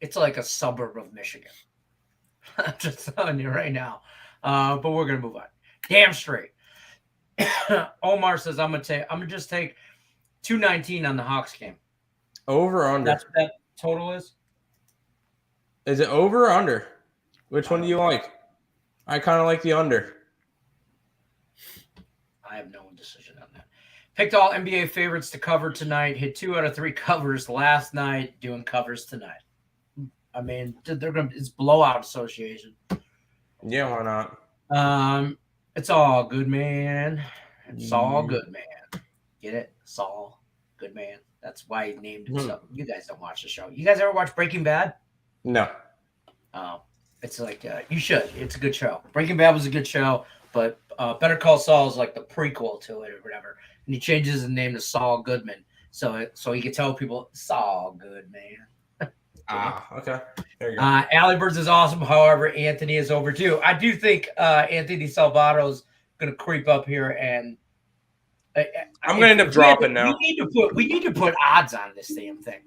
it's like a suburb of Michigan. I'm just telling you right now. But we're gonna move on. Damn straight. Omar says I'm gonna just take 219 on the Hawks game. Over or under? That's what that total is. Is it over or under? Which one do you like? I kind of like the under. I have no decision on that. Picked all NBA favorites to cover tonight. Hit 2 out of 3 covers last night. Doing covers tonight. I mean, it's blowout association. Yeah, why not? It's all good, man. It's all good, man. Get it? It's all good, man. That's why he named himself. You guys don't watch the show. You guys ever watch Breaking Bad? No. It's like you should. It's a good show. Breaking Bad was a good show, but Better Call Saul is like the prequel to it or whatever. And he changes his name to Saul Goodman, so he can tell people Saul Goodman. Okay. There you go. Allie Birds is awesome. However, Anthony is overdue. I do think Anthony Salvato's going to creep up here, and I'm going to end up dropping now. We need to put odds on this damn thing.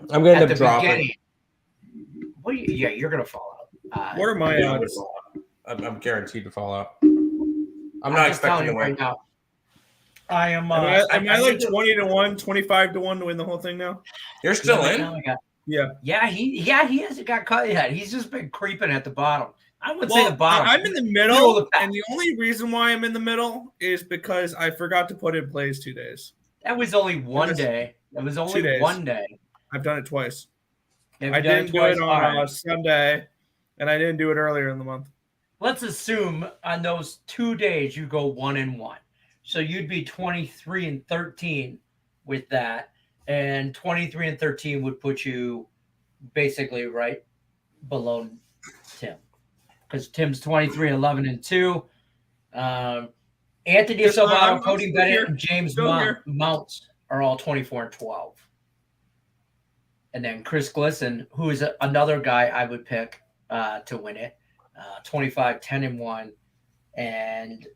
I'm going to end up dropping. You're going to fall out. What are my odds? I'm guaranteed to fall out. I'm not expecting to win. Right now. I am. Am I like 20-1, 25-1 to win the whole thing now? You're still in? Yeah. Yeah, he hasn't got cut yet. He's just been creeping at the bottom. I would say the bottom. I'm in the middle, and the only reason why I'm in the middle is because I forgot to put in plays 2 days. That was only one day. It was only 1 day. I've done it twice. I didn't do it on a Sunday, and I didn't do it earlier in the month. Let's assume on those 2 days you go 1-1. So you'd be 23-13 with that, and 23-13 would put you basically right below Tim, because Tim's 23-11-2. Anthony Salvato, Cody Bennett, and James Mounts are all 24-12. And then Chris Glisson, who is another guy I would pick to win it, 25-10-1. And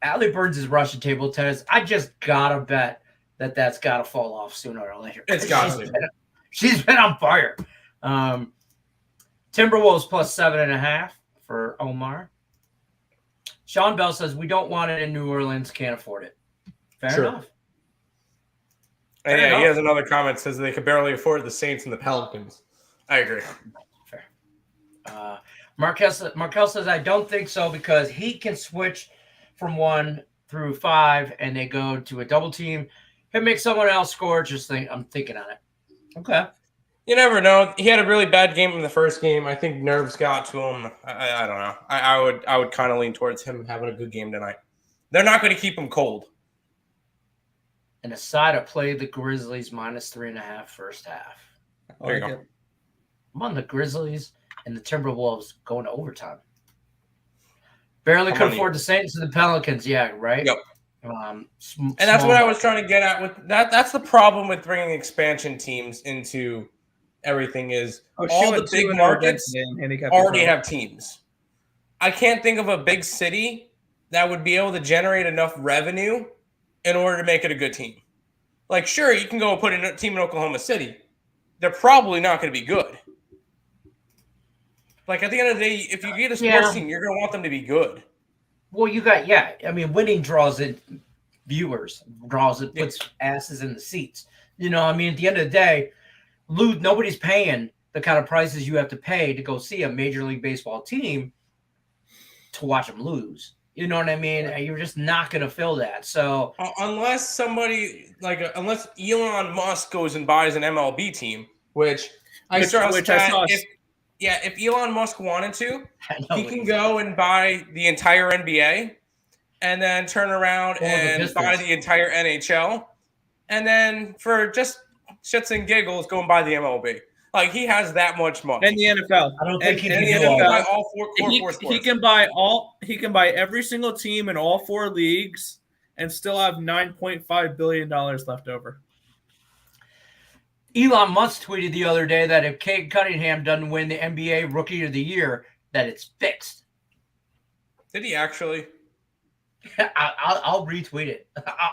Allie Burns' Russian table tennis. I just gotta bet that's gotta fall off sooner or later. It's got to. She's been on fire. Timberwolves plus 7.5 for Omar. Sean Bell says we don't want it in New Orleans, can't afford it. Fair enough. And yeah, he has another comment, says they could barely afford the Saints and the Pelicans. I agree. Fair. Markel says I don't think so because he can switch from 1 through 5 and they go to a double team. He'll make someone else score. I'm thinking on it. Okay. You never know. He had a really bad game in the first game. I think nerves got to him. I don't know. I would kind of lean towards him having a good game tonight. They're not going to keep him cold. And aside, I played the Grizzlies minus 3.5 first half. There you go. I'm on the Grizzlies and the Timberwolves going to overtime. Barely could afford the Saints and the Pelicans. Yeah, right? Yep. And that's what I was trying to get at with that. That's the problem with bringing expansion teams into everything is all the big markets already have teams. I can't think of a big city that would be able to generate enough revenue in order to make it a good team. Like, sure, you can go put in a team in Oklahoma City. They're probably not going to be good. Like, at the end of the day, if you get a sports team, you're going to want them to be good. Well, winning draws in viewers, puts asses in the seats. At the end of the day, nobody's paying the kind of prices you have to pay to go see a Major League Baseball team to watch them lose. You know what I mean? You're just not going to fill that. So unless unless Elon Musk goes and buys an MLB team, if Elon Musk wanted to, he can go and buy the entire NBA and then turn around and buy the entire NHL. And then for just shits and giggles, go and buy the MLB. Like, he has that much money. And the NFL. I don't think he can buy all four sports. He can buy every single team in all 4 leagues and still have $9.5 billion left over. Elon Musk tweeted the other day that if Cade Cunningham doesn't win the NBA Rookie of the Year, that it's fixed. Did he actually? I'll retweet it.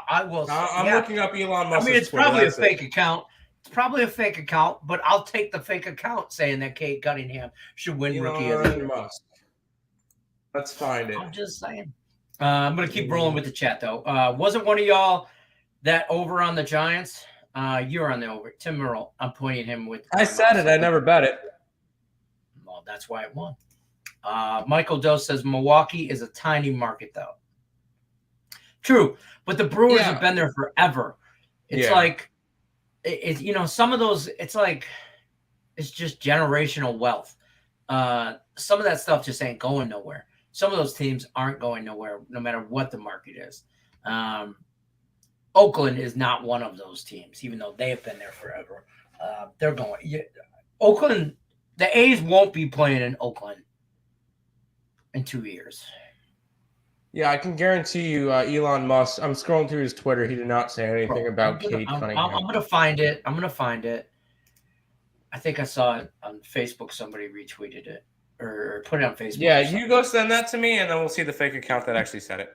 I will. I'm looking up Elon Musk. It's probably a fake account. It's probably a fake account, but I'll take the fake account saying that Cade Cunningham should win Rookie of the Year. Musk. Let's find it. I'm just saying. I'm going to keep rolling with the chat, though. Wasn't one of y'all that over on the Giants? You're on the over. Tim Merle. I'm pointing him with. I said it. I never bet it. Well, that's why it won. Michael Doe says Milwaukee is a tiny market, though. True, but the Brewers have been there forever. It's like, some of those. It's like, it's just generational wealth. Some of that stuff just ain't going nowhere. Some of those teams aren't going nowhere, no matter what the market is. Oakland is not one of those teams, even though they have been there forever. They're going. Oakland, the A's won't be playing in Oakland in 2 years. Yeah, I can guarantee you, Elon Musk. I'm scrolling through his Twitter. He did not say anything about Cade Cunningham. I'm gonna find it. I think I saw it on Facebook. Somebody retweeted it or put it on Facebook. Yeah, you go send that to me, and then we'll see the fake account that actually said it.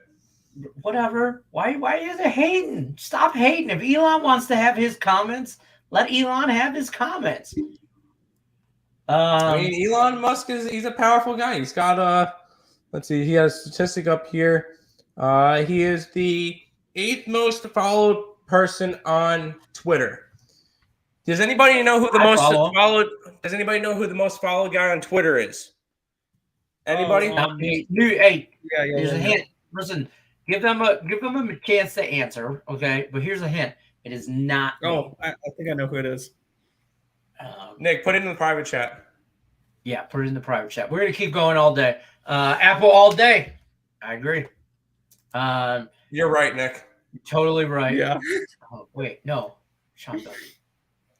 Whatever. Why is it hating? Stop hating. If Elon wants to have his comments, let Elon have his comments. Elon Musk he's a powerful guy. He's got let's see, he has a statistic up here. He is the 8th most followed person on Twitter. Does anybody know who the most followed? Does anybody know who the most followed guy on Twitter is? Anybody? Hey, here's a yeah. hint. Listen, give them a chance to answer. Okay, but here's a hint. It is not. Oh, I think I know who it is. Nick, put it in the private chat. Yeah, put it in the private chat. We're gonna keep going all day. Apple all day. I agree. You're right, Nick. Totally right. Yeah. Oh, wait, no. Shut up.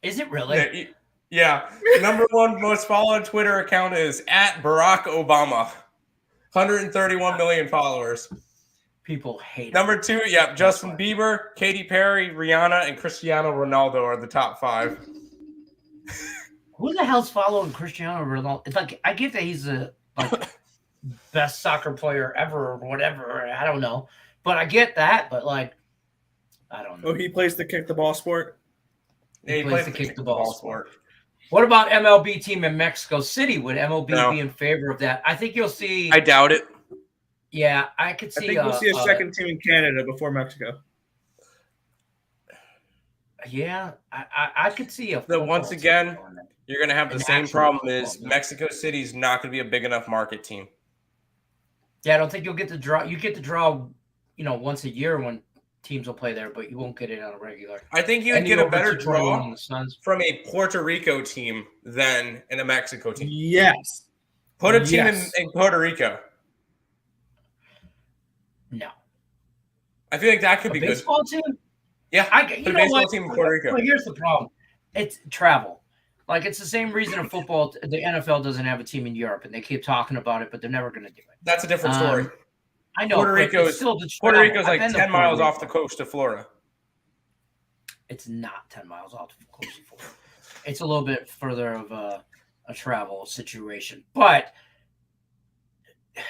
Is it really? Yeah. Number one most followed Twitter account is at Barack Obama. 131 million followers. People hate it. Number two, Justin Bieber, Katy Perry, Rihanna, and Cristiano Ronaldo are the top 5. Who the hell's following Cristiano Ronaldo? It's like, I get that he's the best soccer player ever or whatever. I don't know. But I get that. But, like, I don't know. Oh, he plays the kick the ball sport? He plays the kick the ball sport. What about MLB team in Mexico City? Would MLB be in favor of that? I think you'll see. I doubt it. Yeah, I could see. I think we'll see a second team in Canada before Mexico. Yeah, I could see once again, you're going to have the same problem is Mexico City's not going to be a big enough market team. Yeah, I don't think you'll get to draw. You get to draw, once a year when teams will play there, but you won't get it on a regular. I think you'd get a better draw from a Puerto Rico team than in a Mexico team. Yes. Put a team in Puerto Rico. No. I feel like that could be good. Baseball team? Yeah, baseball team in Puerto Rico. Well, here's the problem. It's travel. Like, it's the same reason in football, the NFL doesn't have a team in Europe, and they keep talking about it, but they're never going to do it. That's a different story. I know. Puerto Rico's like 10 miles off the coast of Florida. It's not 10 miles off the coast of Florida. It's a little bit further of a travel situation. But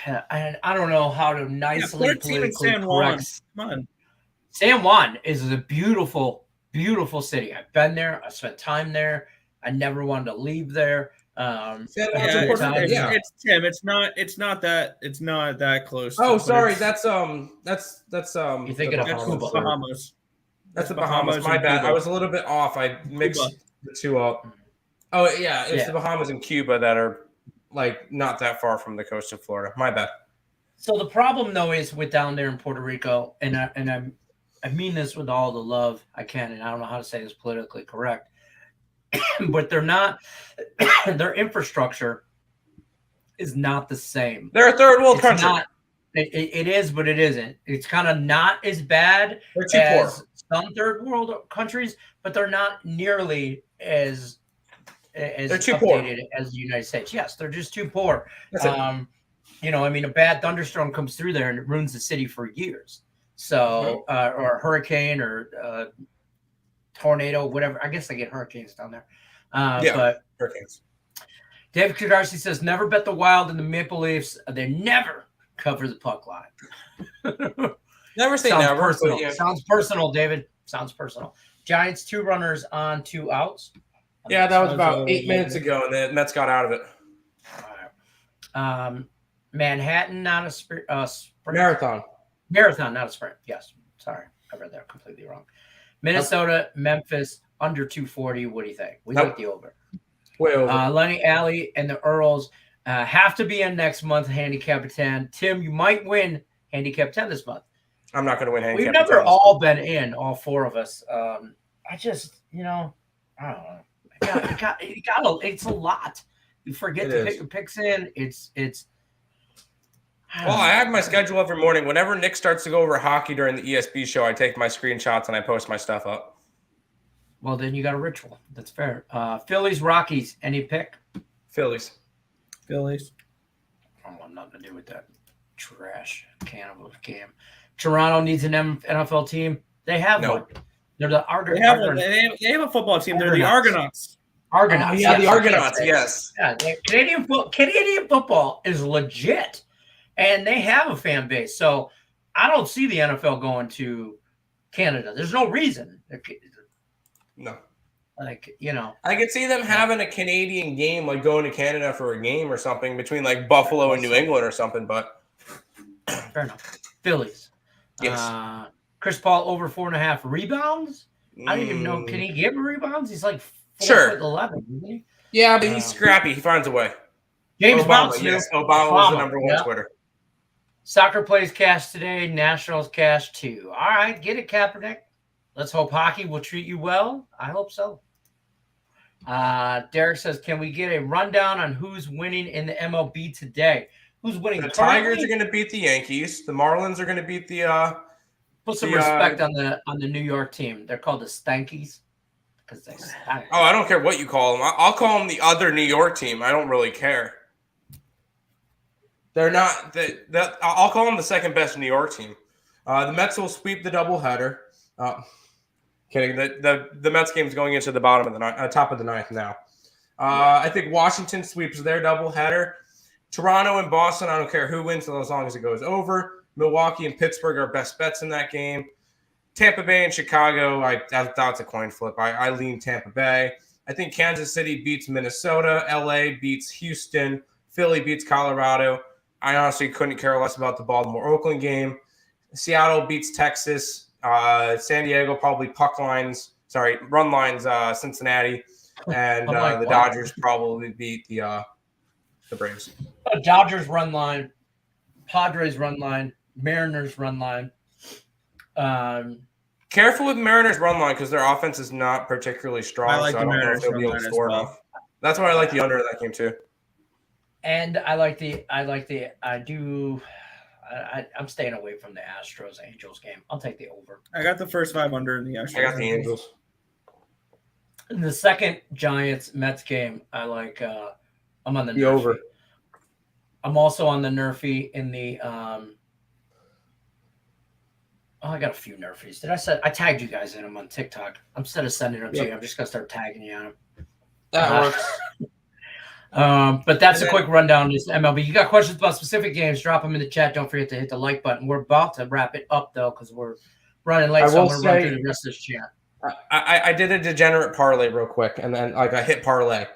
I don't know how to nicely politically San Juan. Come on. San Juan is a beautiful, beautiful city. I've been there. I spent time there. I never wanted to leave there. It's Tim. It's not that close. Oh, sorry. That's You're thinking of the Bahamas. That's the Bahamas. My bad. Cuba. I was a little bit off. I mixed the two up. Oh yeah, it's the Bahamas and Cuba that are like not that far from the coast of Florida. My bad. So the problem though is with down there in Puerto Rico, and I mean this with all the love I can, and I don't know how to say this politically correct. But they're not. Their infrastructure is not the same. They're a third world country. It is, but it isn't. It's kind of not as bad as some third world countries, but they're not nearly as updated as the United States. Yes, they're just too poor. A bad thunderstorm comes through there and it ruins the city for years. So, or a hurricane or tornado, whatever. I guess they get hurricanes down there. But hurricanes. David Kudarsi says, never bet the Wild and the Maple Leafs. They never cover the puck line. Never say never. Personal. Sounds personal, David. Sounds personal. Giants 2 runners on 2 outs. Yeah, that was about 8 minutes ago, and the Mets got out of it. All right. Manhattan, not a sprint. Marathon, not a sprint. Yes. Sorry. I read that completely wrong. Minnesota, Memphis, under 240. What do you think? We like the over. Way over. Lenny, Alley, and the Earls have to be in next month, handicap 10. Tim, you might win handicap 10 this month. I'm not going to win handicap 10. We've never all been in, all 4 of us. I just, I don't know. It's a lot. You forget to pick your picks in. It's. I have my schedule every morning. Whenever Nick starts to go over hockey during the ESB show, I take my screenshots and I post my stuff up. Well, then you got a ritual. That's fair. Phillies, Rockies. Any pick? Phillies. I don't want nothing to do with that trash can of a game. Toronto needs an NFL team. They have one. They're the Argonauts. They have a football team. They're the Argonauts. Argonauts. The Argonauts, yes. Yeah, Canadian football is legit. And they have a fan base. So I don't see the NFL going to Canada. There's no reason. No. I could see them having a Canadian game, like going to Canada for a game or something between like Buffalo and New England or something, but fair enough. Phillies. Yes. Chris Paul over 4.5 rebounds. I don't even know. Can he give rebounds? He's like 4'11", isn't he? Yeah, but he's scrappy. He finds a way. James Obama, Brown, Snoop. yes. Obama was the number one yeah. Twitter. Soccer plays cash today. Nationals cash too. All right, get it, Kaepernick. Let's hope hockey will treat you well. I hope so. Derek says, can we get a rundown on who's winning in the MLB today? Who's winning? The Tigers are going to beat the Yankees. The Marlins are going to beat the. Put some respect on the New York team. They're called the Stankies because they stank. Oh, I don't care what you call them. I'll call them the other New York team. I don't really care. They're not that. I'll call them the second best New York team. The Mets will sweep the doubleheader. Kidding. The Mets game is going into the bottom of the top of the ninth now. I think Washington sweeps their doubleheader. Toronto and Boston, I don't care who wins as long as it goes over. Milwaukee and Pittsburgh are best bets in that game. Tampa Bay and Chicago, that's a coin flip. I lean Tampa Bay. I think Kansas City beats Minnesota. LA beats Houston. Philly beats Colorado. I honestly couldn't care less about the Baltimore-Oakland game. Seattle beats Texas. San Diego probably run lines Cincinnati. And the Dodgers probably beat the Braves. Dodgers run line, Padres run line, Mariners run line. Careful with Mariners run line because their offense is not particularly strong. I like so the I don't Mariners know if they'll be able to score enough. That's why I like the under in that game too. And I'm staying away from the Astros Angels game. I'll take the over. I got the first 5 under in the Astros. I got the Angels. In the second Giants Mets game, I like. I'm on the Nerfy. Over. I'm also on the Nerfy in the. I got a few Nerfies. I tagged you guys in them on TikTok. Instead of sending them to you, I'm just gonna start tagging you on them. That works. But that's a quick rundown of this MLB. You got questions about specific games, drop them in the chat. Don't forget to hit the like button. We're about to wrap it up, though, because we're running late, so I'm going to run through the rest of this chat. I did a degenerate parlay real quick, and then I hit parlay.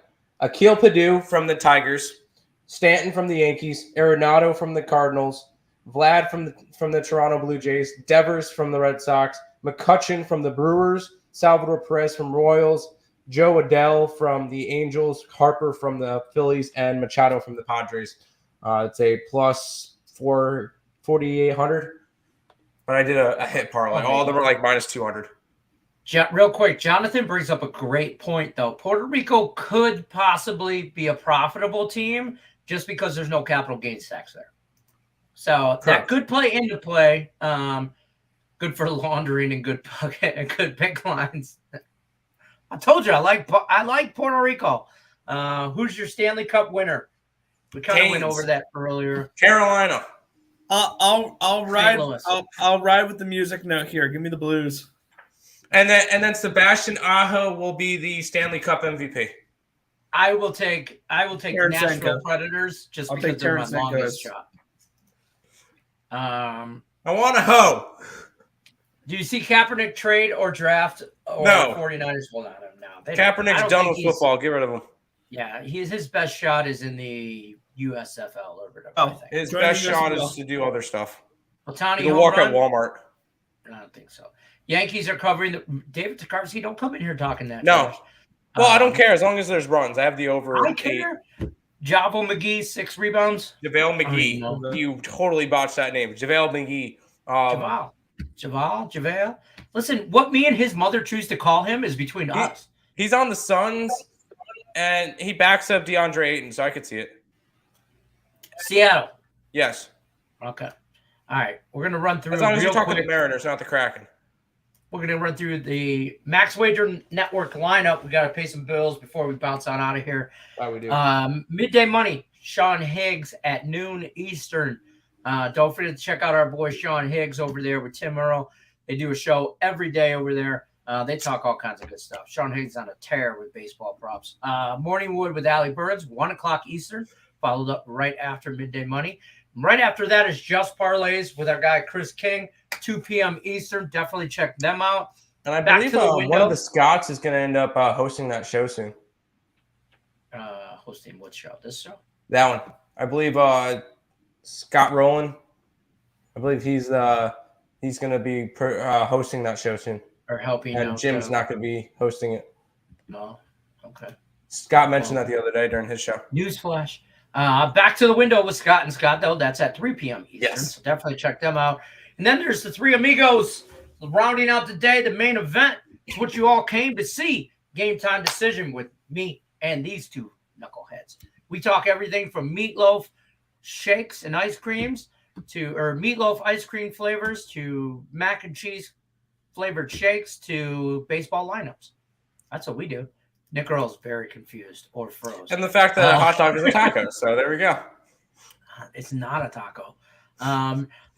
Akil Padu from the Tigers, Stanton from the Yankees, Arenado from the Cardinals, Vlad from the Toronto Blue Jays, Devers from the Red Sox, McCutchen from the Brewers, Salvador Perez from Royals, Joe Adell from the Angels, Harper from the Phillies, and Machado from the Padres. It's a plus 4,800. But I did a hit parlay. All of them are like minus 200. Real quick, Jonathan brings up a great point, though. Puerto Rico could possibly be a profitable team just because there's no capital gains tax there. So that could play into play. Good for laundering and good pick lines. I told you I like Puerto Rico. Who's your Stanley Cup winner? We kind of went over that earlier. Carolina. I'll ride. I'll ride with the music note here. Give me the Blues. And then Sebastian Aho will be the Stanley Cup MVP. I will take Nashville Predators just because they're my longest shot. I want a hoe. Do you see Kaepernick trade or draft or no 49ers? Well, no. Kaepernick's done with football. Get rid of him. Yeah, his best shot is in the USFL or whatever. His best shot is to do other stuff. Ohtani he'll walk at Walmart. I don't think so. Yankees are covering David Takarsky. Don't come in here talking that. No. Well, I don't care as long as there's runs. I have the over. I care. Javo McGee, 6 rebounds. JaVale McGee. You totally botched that name. JaVale McGee. JaVale. Listen, what me and his mother choose to call him is between us. He's on the Suns, and he backs up DeAndre Ayton, so I could see it. Seattle. Yes. Okay. All right. We're going to run through. As long as you're talking the Mariners, not the Kraken. We're going to run through the Max Wager Network lineup. We got to pay some bills before we bounce on out of here. Why we do. Midday Money, Sean Higgs at noon Eastern. Don't forget to check out our boy Sean Higgs over there with Tim Earl. They do a show every day over there. They talk all kinds of good stuff. Sean Higgs on a tear with baseball props. Morning Wood with Allie Burns, 1 o'clock Eastern, followed up right after Midday Money. Right after that is Just Parlays with our guy Chris King, 2 p.m. Eastern. Definitely check them out. And I believe one of the Scots is going to end up hosting that show soon. Hosting what show? This show? That one. I believe Scott Rowland. I believe he's going to be hosting that show soon. Or helping. And Jim's not going to be hosting it. No. Okay. Scott mentioned that the other day during his show. Newsflash. Back to the window with Scott and Scott, though. That's at 3 p.m. Eastern. Yes. So definitely check them out. And then there's the three amigos rounding out the day, the main event. It's what you all came to see. Game Time Decision with me and these two knuckleheads. We talk everything from meatloaf shakes and ice creams or meatloaf ice cream flavors to mac and cheese flavored shakes to baseball lineups. That's what we do. Nick Earl's very confused or froze. And the fact that a hot dog is a taco. So there we go. It's not a taco.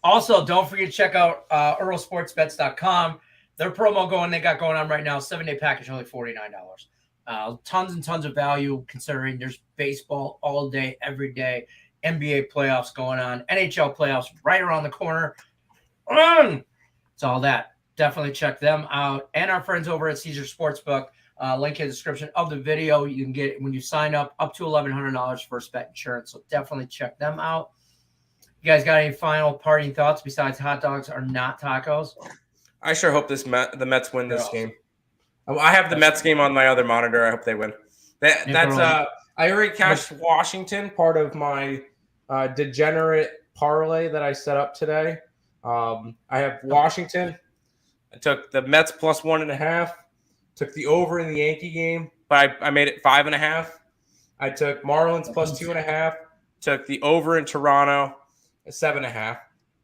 Also, don't forget to check out EarlSportsBets.com. Their promo they got going on right now, 7-day package, only $49. Tons and tons of value considering there's baseball all day, every day, NBA playoffs going on, NHL playoffs right around the corner. It's all that. Definitely check them out. And our friends over at Caesar Sportsbook. Link in the description of the video. You can get, when you sign up to $1,100 first bet insurance. So definitely check them out. You guys got any final parting thoughts besides hot dogs are not tacos? I sure hope the Mets win this game. I have the Mets game on my other monitor. I hope they win. I already cashed Washington, part of my degenerate parlay that I set up today. I have Washington. I took the Mets plus 1.5. Took the over in the Yankee game, but I made it 5.5. I took Marlins plus 2.5. Took the over in Toronto at 7.5.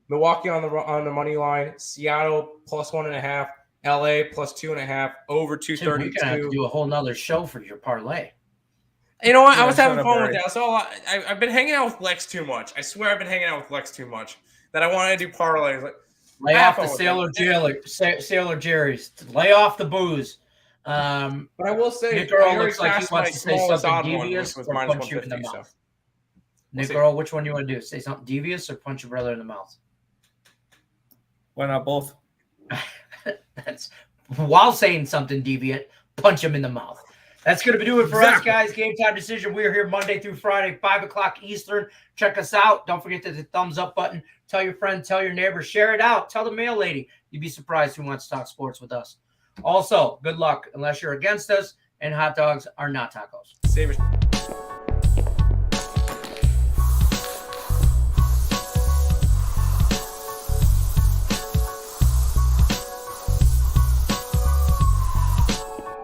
Milwaukee on the money line. Seattle plus 1.5. LA plus 2.5. Over 232. We're gonna have to do a whole nother show for your parlay. You know what? I was having fun with that. So I've been hanging out with Lex too much. I swear I've been hanging out with Lex too much that I wanted to do parlays. Lay off the Sailor Jerry's. Lay off the booze. But I will say, Nick Earl looks like he wants to say something devious or punch you in the mouth. Nick Earl, which one do you want to do? Say something devious or punch your brother in the mouth? Why not both? That's while saying something deviant, punch him in the mouth. That's going to do it for us, guys. Game Time Decision. We're here Monday through Friday, 5 o'clock Eastern. Check us out. Don't forget to hit the thumbs up button. Tell your friend, tell your neighbor, share it out. Tell the mail lady. You'd be surprised who wants to talk sports with us. Also, good luck unless you're against us, and hot dogs are not tacos. Save it.